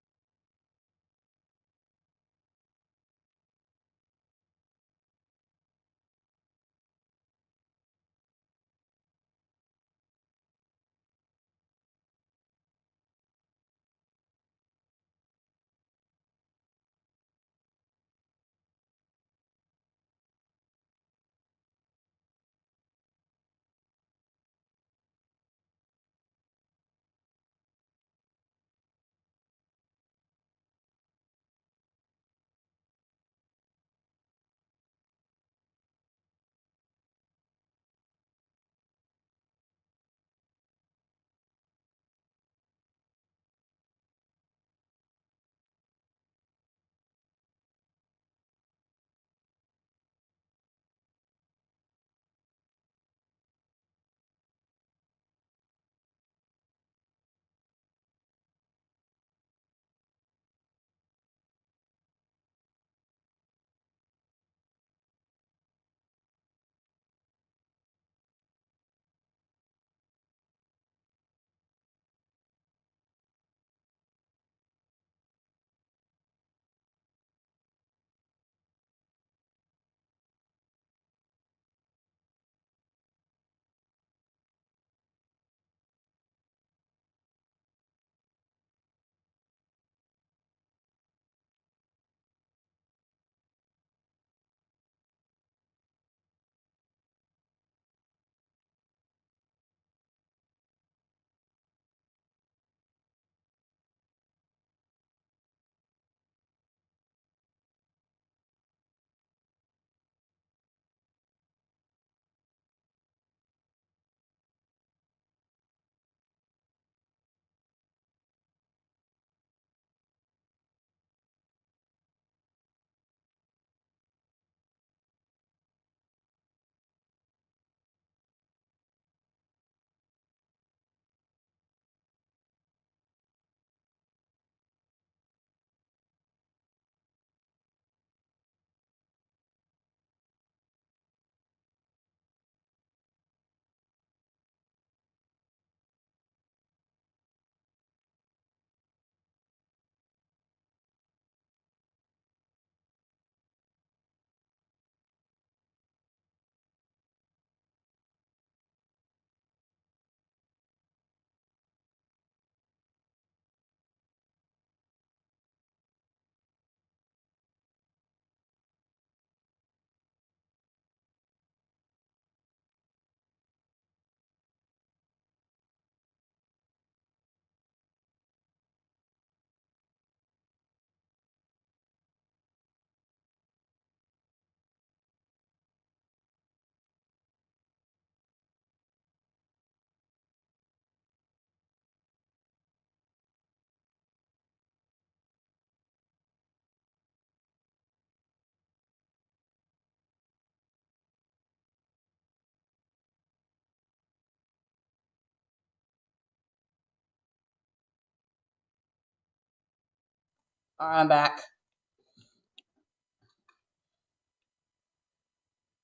Alright, I'm back.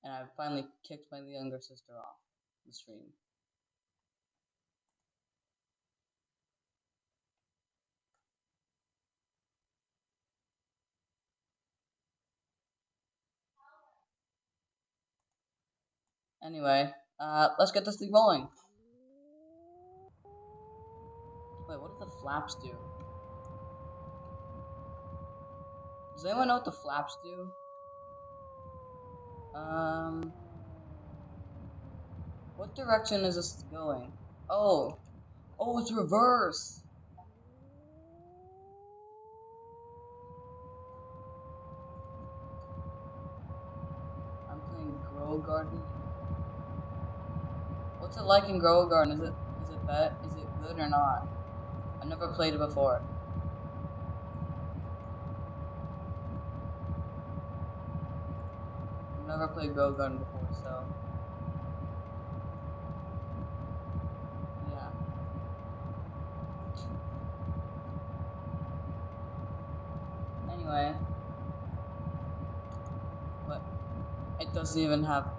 And I finally kicked my younger sister off the stream. Anyway, let's get this thing rolling. Wait, what do the flaps do? Does anyone know what the flaps do? What direction is this going? Oh, oh, it's reverse. I'm playing Grow Garden in mobile. What's it like in Grow Garden? Is it good or not? I never played it before. I've never played Grow Garden before, so yeah. Anyway, what? It doesn't even have a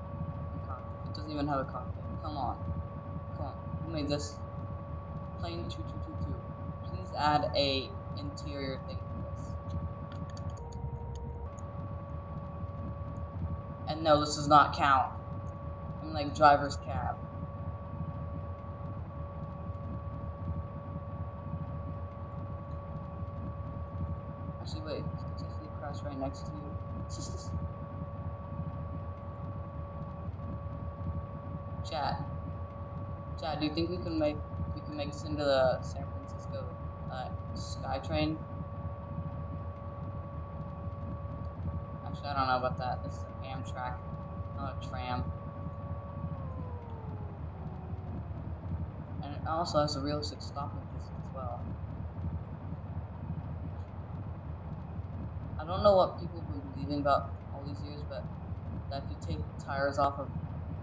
cockpit. It doesn't even have a cockpit. Come on, come on. Who made this? Plane 2222. Please add a interior thing for this. And no, this does not count. I mean, like, driver's cab. Actually, wait. Successfully crashed right next to you. Chat. Chat, do you think we can make this into the San Francisco SkyTrain? Actually, I don't know about that. This is an Amtrak, not a tram. And it also has a realistic stopping distance as well. I don't know what people have been believing about all these years, but that if you take tires off of,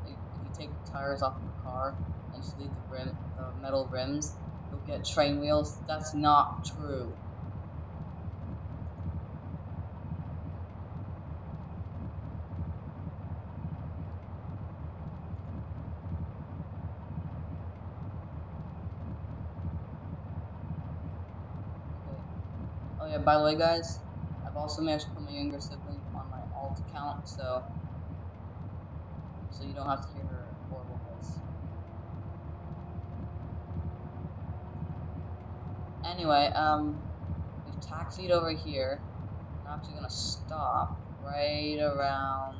like, if you take tires off of a car and just leave the metal rims, you'll get train wheels. That's not true. Okay. Oh yeah, by the way, guys, I've also managed to put my younger sibling on my alt account, so you don't have to hear her horrible voice. Anyway, we've taxied over here. I'm actually gonna stop right around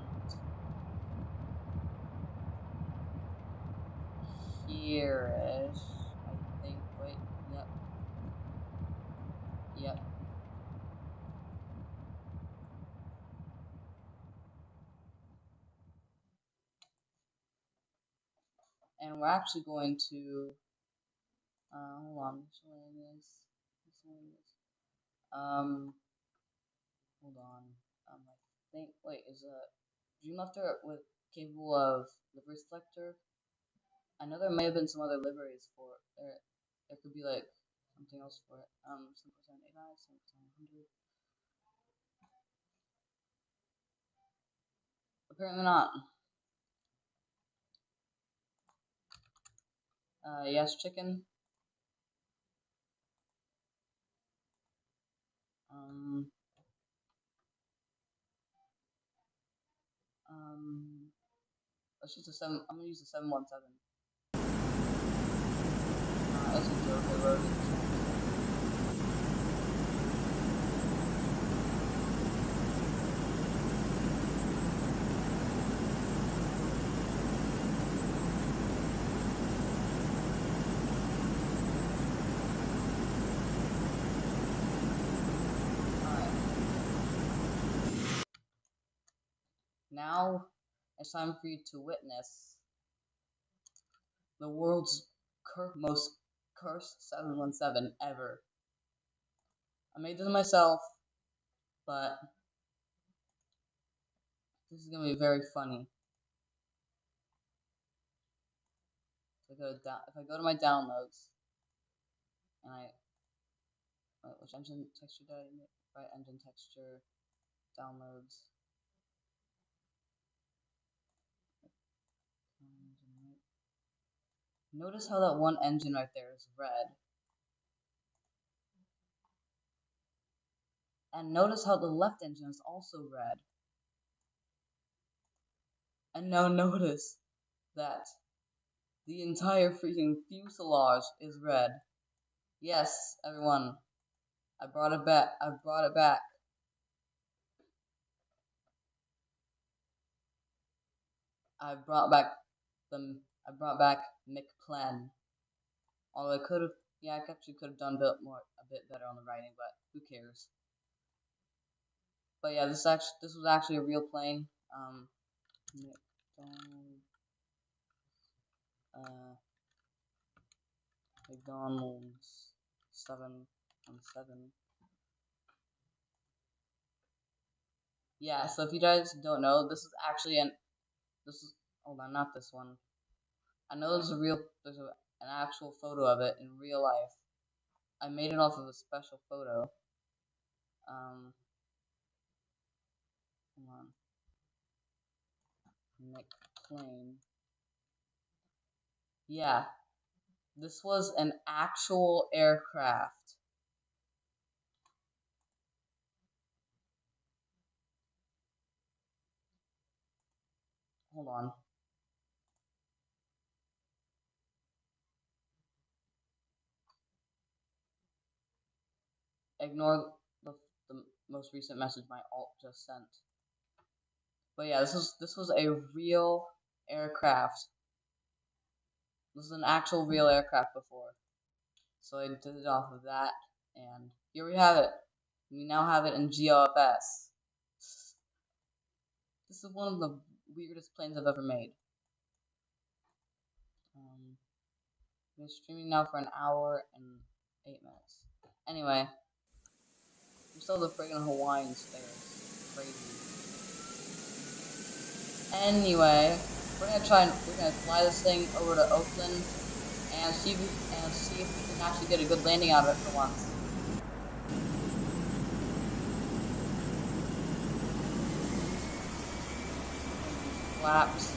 here-ish, I think. Wait, yep, yep. And we're actually going to, hold on, hold on, I think, wait, is Dreamlifter with capable of livery selector? I know there may have been some other liveries for it. There could be like something else for it. 7% AI, 7% 100. Apparently not. Yes, chicken. Um, let's use the 7. I'm gonna use the 717. That's a joke. I wrote it. Now it's time for you to witness the world's most cursed 717 ever. I made this myself, but this is gonna be very funny. So if I go to my downloads, and which engine texture did I make? Right, engine texture, downloads. Notice how that one engine right there is red. And notice how the left engine is also red. And now notice that the entire freaking fuselage is red. Yes, everyone. I brought it back. I brought it back. I brought back McPlen. Although I could have, yeah, I actually could have done a bit better on the writing, but who cares? But yeah, this was actually a real plane. McDonald's 717. Yeah, so if you guys don't know, this is, hold on, not this one. I know an actual photo of it in real life. I made it off of a special photo. Hold on. McPlane. Yeah, this was an actual aircraft. hold on. Ignore the most recent message my alt just sent. But yeah, this was a real aircraft. This is an actual real aircraft before. So I did it off of that, and here we have it. We now have it in GeoFS. This is one of the weirdest planes I've ever made. I've been streaming now for an hour and 8 minutes. Anyway, we still have the friggin' Hawaiian stairs. Crazy. Anyway, we're gonna fly this thing over to Oakland and see if we can actually get a good landing out of it for once. Flaps.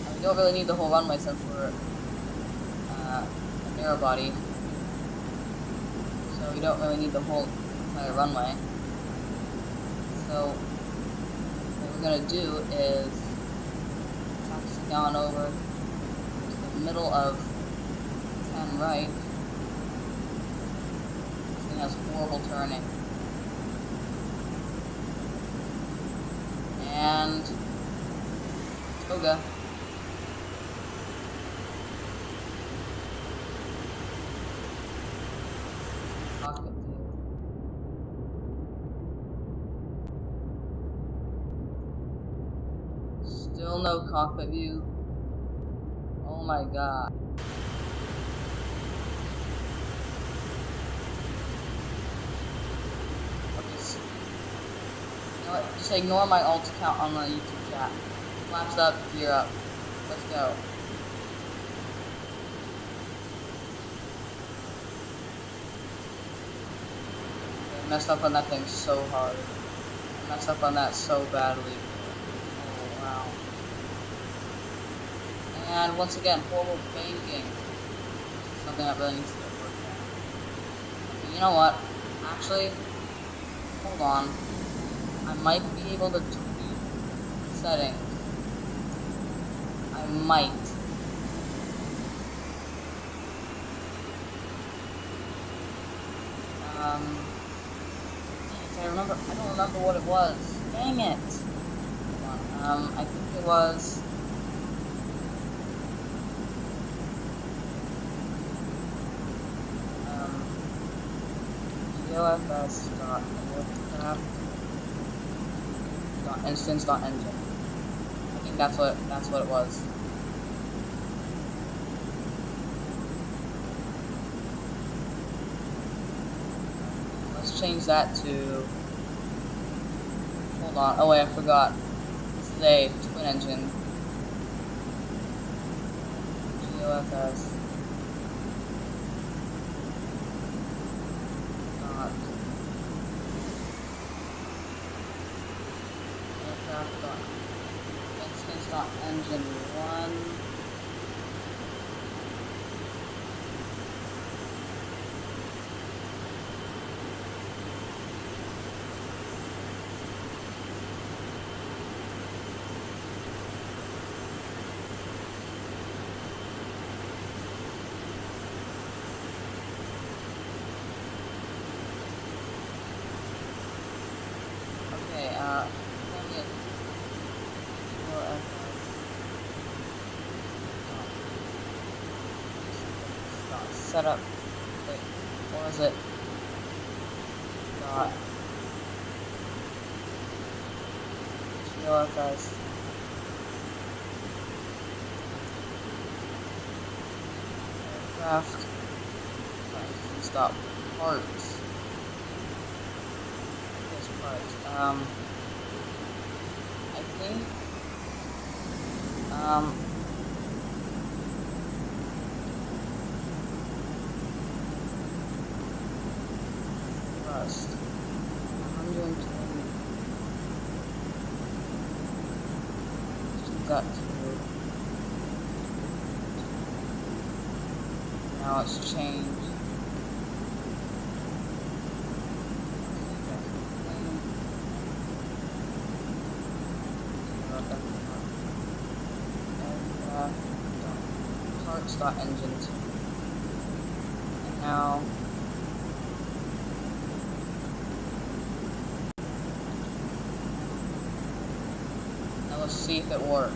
And we don't really need the whole runway since we're a narrow body, so we don't really need the whole entire runway. So what we're gonna do is taxi down over to the middle of 10 right. This thing has horrible turning. And Toga. Cockpit view. Still no cockpit view. Oh my god. Okay, you know what? Just ignore my alt account on the YouTube chat. Flaps up, gear up. Let's go. I messed up on that thing so hard. I messed up on that so badly. Oh wow. And once again, horrible banking. Something that really needs to get worked on. Okay, you know what? Actually, hold on. I might be able to tweak settings. I might. I don't remember what it was. Dang it. Hold on. I think it was. GeoFS.instance.engine. I think that's what it was. Let's change that to. Hold on. Oh wait, I forgot. This is a twin engine. GeoFS. Instance.engine 1. Setup. Wait, what was it? GeoFS. Aircraft. Stop. Parts. Yes, parts. I think. Rust. 120. Got to. Now it's changed. Aircraft. Parts. Engine 2. And now. Now let's see if it works.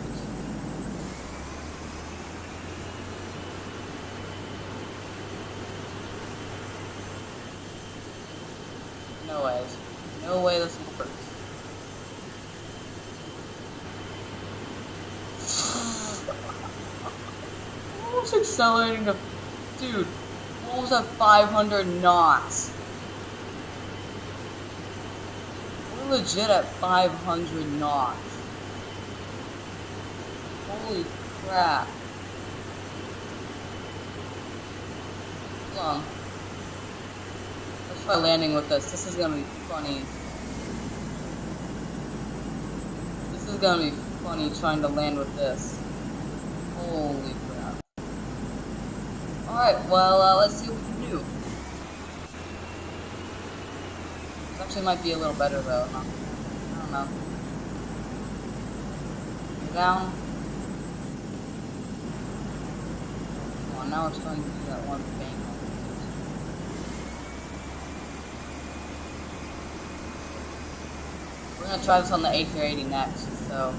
No ways. No way this works. Almost accelerating to... Dude, almost at 500 knots. We're legit at 500 knots. Holy crap. Hold on. Let's try landing with this. This is gonna be funny. This is gonna be funny trying to land with this. Holy crap. Alright, well, let's see what we can do. This actually might be a little better though, huh? I don't know. You're down. Come on, now we're starting to do that one thing. We're gonna try this on the A380 next, so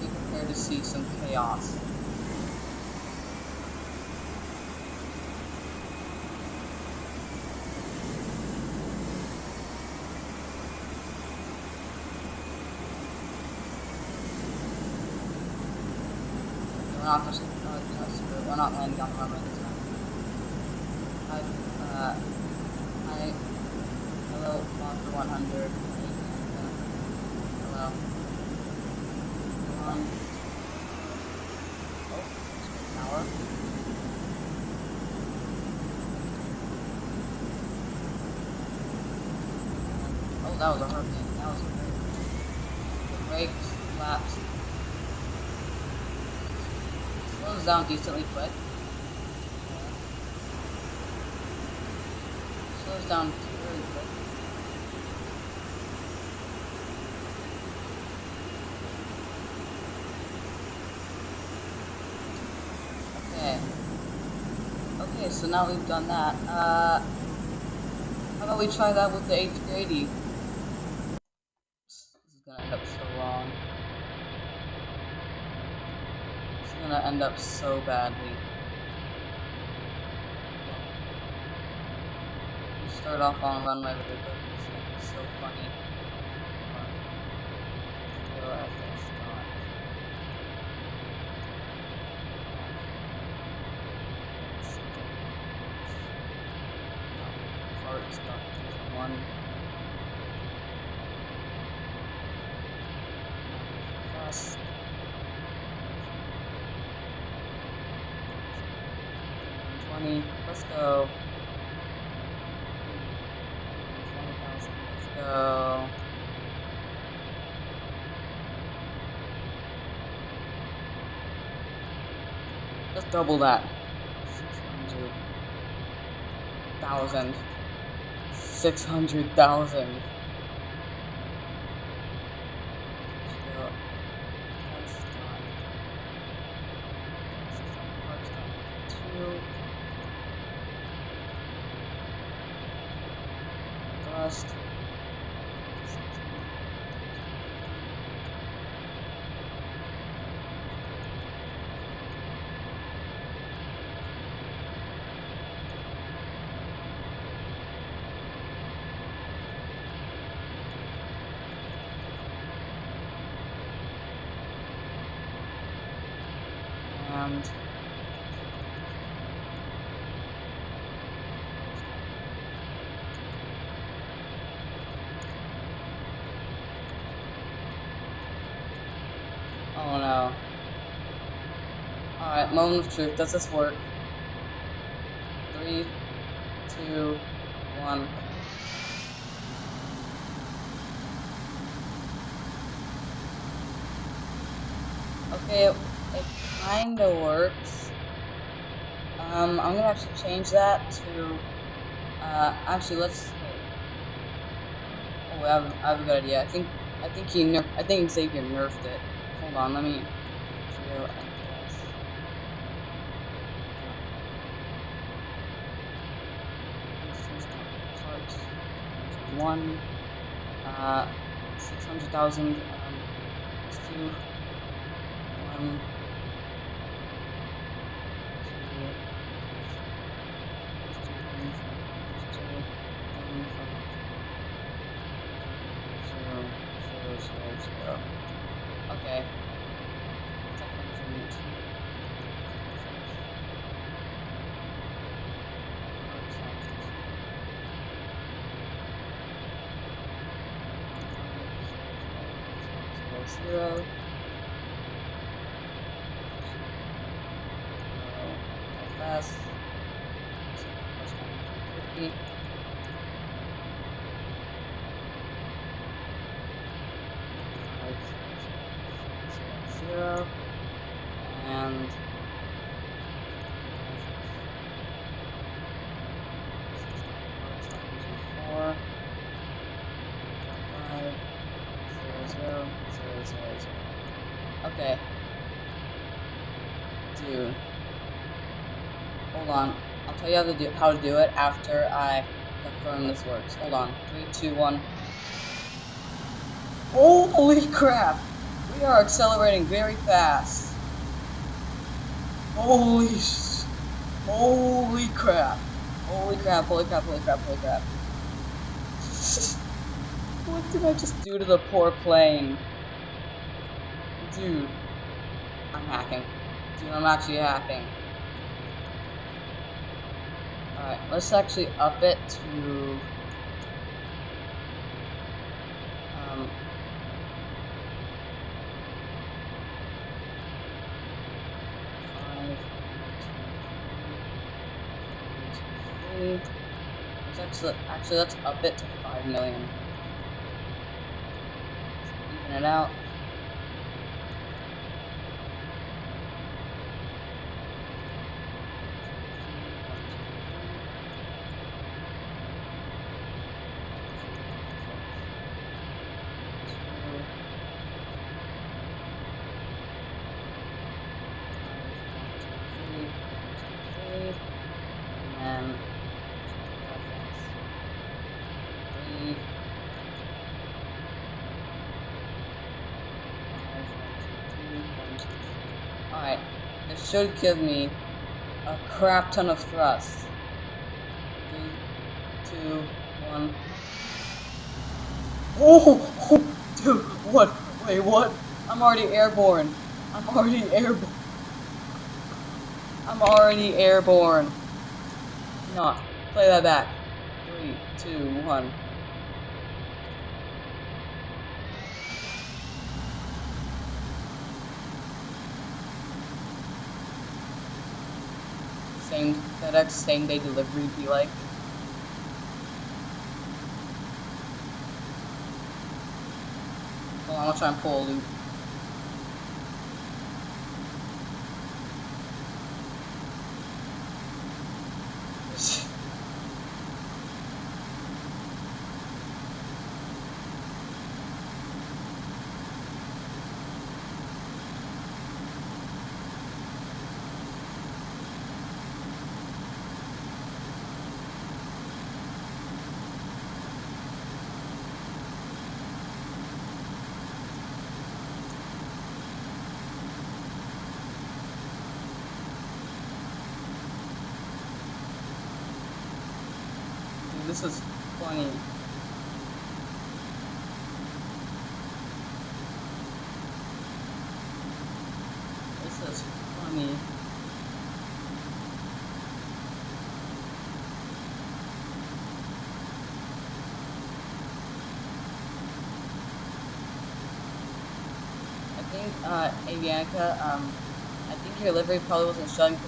be prepared to see some chaos. We're not landing on the runway this time. Hello, Monster 100. Hello. Come on. Oh, tower. Oh, that was a hurricane. That was great. The brakes, flaps. Slows down decently quick. Slows down very quick. Okay, so now we've done that. How about we try that with the A380? This is gonna end up so wrong. This is gonna end up so badly. We start off on a runway with it, but it's gonna be so funny. Start engine 1. Fast. 20. Let's go. 20,000. Let's go. Let's double that. 600,000. 600,000. Thrust. And oh no. Alright, moment of truth. Does this work? 3, 2, 1. Okay, it kinda works. I'm gonna actually change that to, actually let's, wait. Oh, I have a good idea. I think I think Xavier nerfed it. Hold on, let me Geo FS. Instance.parts times 1. 600,000. Let's do 1, 2. Let's do 1, 5. Let's do 1, 5, 0, 0, 0, 0. Okay. Technology unit 2. Parts times 2. 1, 5, 0, 0, 0, 0. FS. Set the parts by 1, 2, 3. 1, 5, 0, 0, 0, 0. And parts times 4. 1, 5, 0, 0, 0, 0, 0. Okay. Dude. Hold on. I'll tell you how to do it after I confirm this works. Hold on. 3, 2, 1. Holy crap! We are accelerating very fast. Holy crap. Holy crap, holy crap, holy crap, holy crap. What did I just do to the poor plane? Dude. I'm hacking. Dude, I'm actually hacking. Alright, let's actually up it to... 5, 1, 2, 3. Let's let's up it to 5 million. Even it out. And then 3, 5, 1, 2, 3, 1, 2, 3. Alright, this should give me a crap ton of thrust. 3, 2, 1. Oh, dude, what? Wait, what? I'm already airborne. I'm already airborne. No, play that back. 3, 2, 1. FedEx same day delivery be like. Hold on, I'll try and pull a loop. This is funny. This is funny. I think, Avianica, I think your livery probably wasn't showing the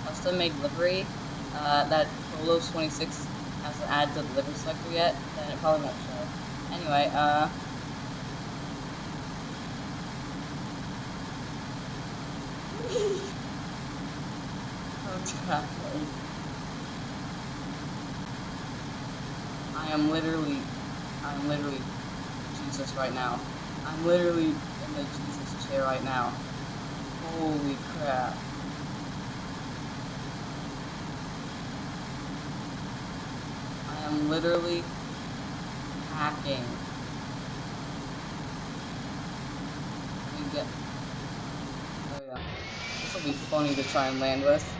custom made livery, that Polos 26 hasn't added to the livery selector yet, then it probably won't show. Anyway, exactly. I'm literally Jesus right now. I'm literally in the Jesus chair right now. Holy crap. I am literally hacking. Let me get. Oh yeah. This will be funny to try and land with.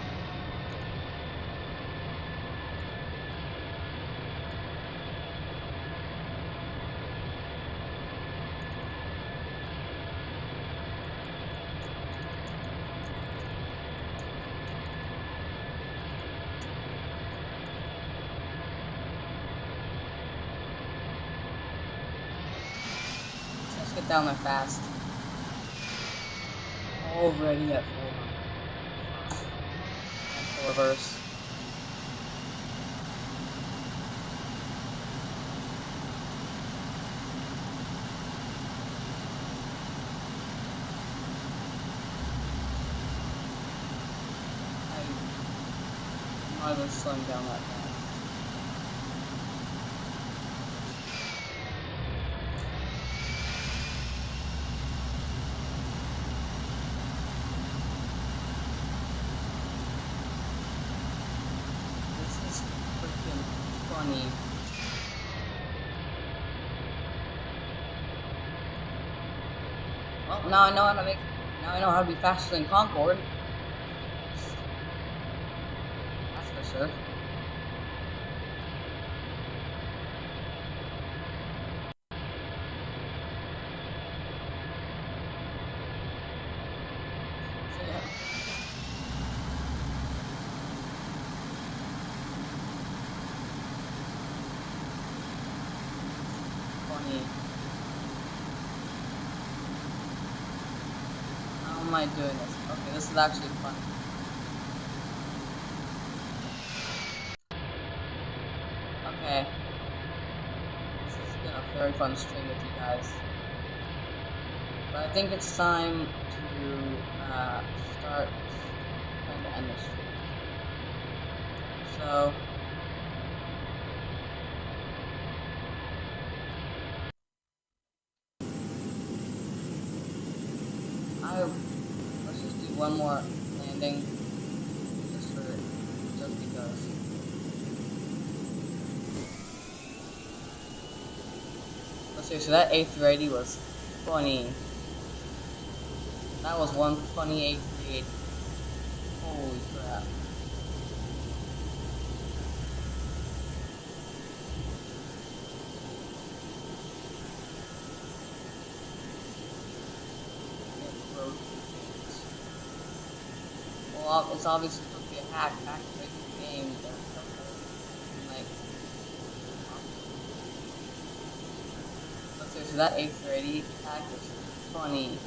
Let's get down there fast. Already at 400. And full reverse. I'm not even slowing down that fast. This is freaking funny. Well, now I know how to make. Now I know how to be faster than Concord. That's for sure. So yeah. Funny. How am I doing this? Okay, this is actually funny. Okay. This has been a very fun stream with you guys. But I think it's time to start trying to end the stream. So let's just do one more landing just because. Let's see, so that A380 was funny. That was one funny A380. Holy crap. Well, it's obviously supposed to be a hack to activate the game, but like, let's see, so that A380 hack was funny.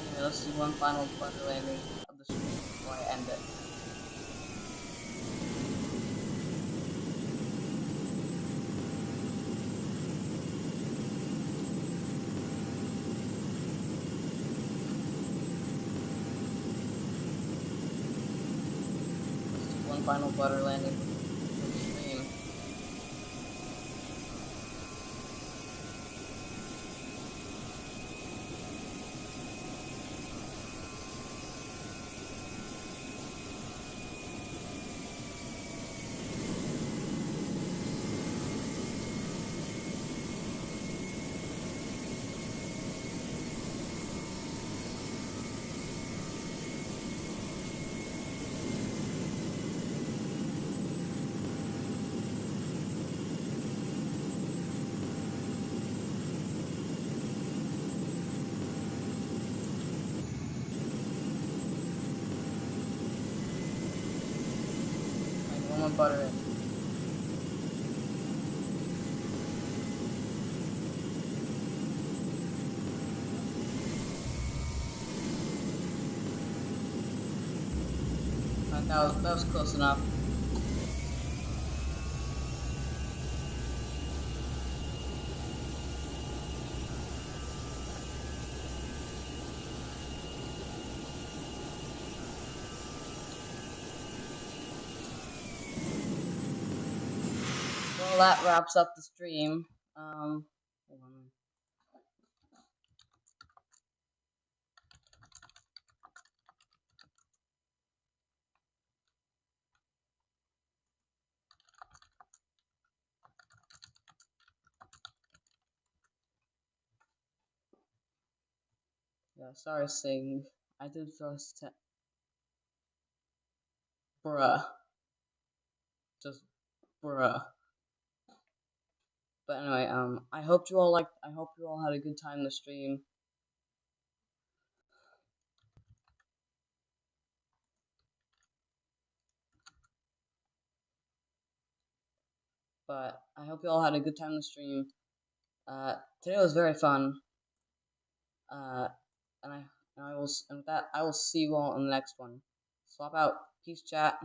Anyway, let's do one final flutter landing of the stream before I end it. Let's do one final flutter landing of the stream. One more butter in. That was close enough. well, that wraps up the stream. Hold on. Yeah, sorry, Sing. I did just bruh, just bruh. But anyway, I hope you all liked. I hope you all had a good time in the stream. But I hope you all had a good time in the stream. Today was very fun. Uh, and I will and with that I will see you all in the next one. Swap out. Peace, chat.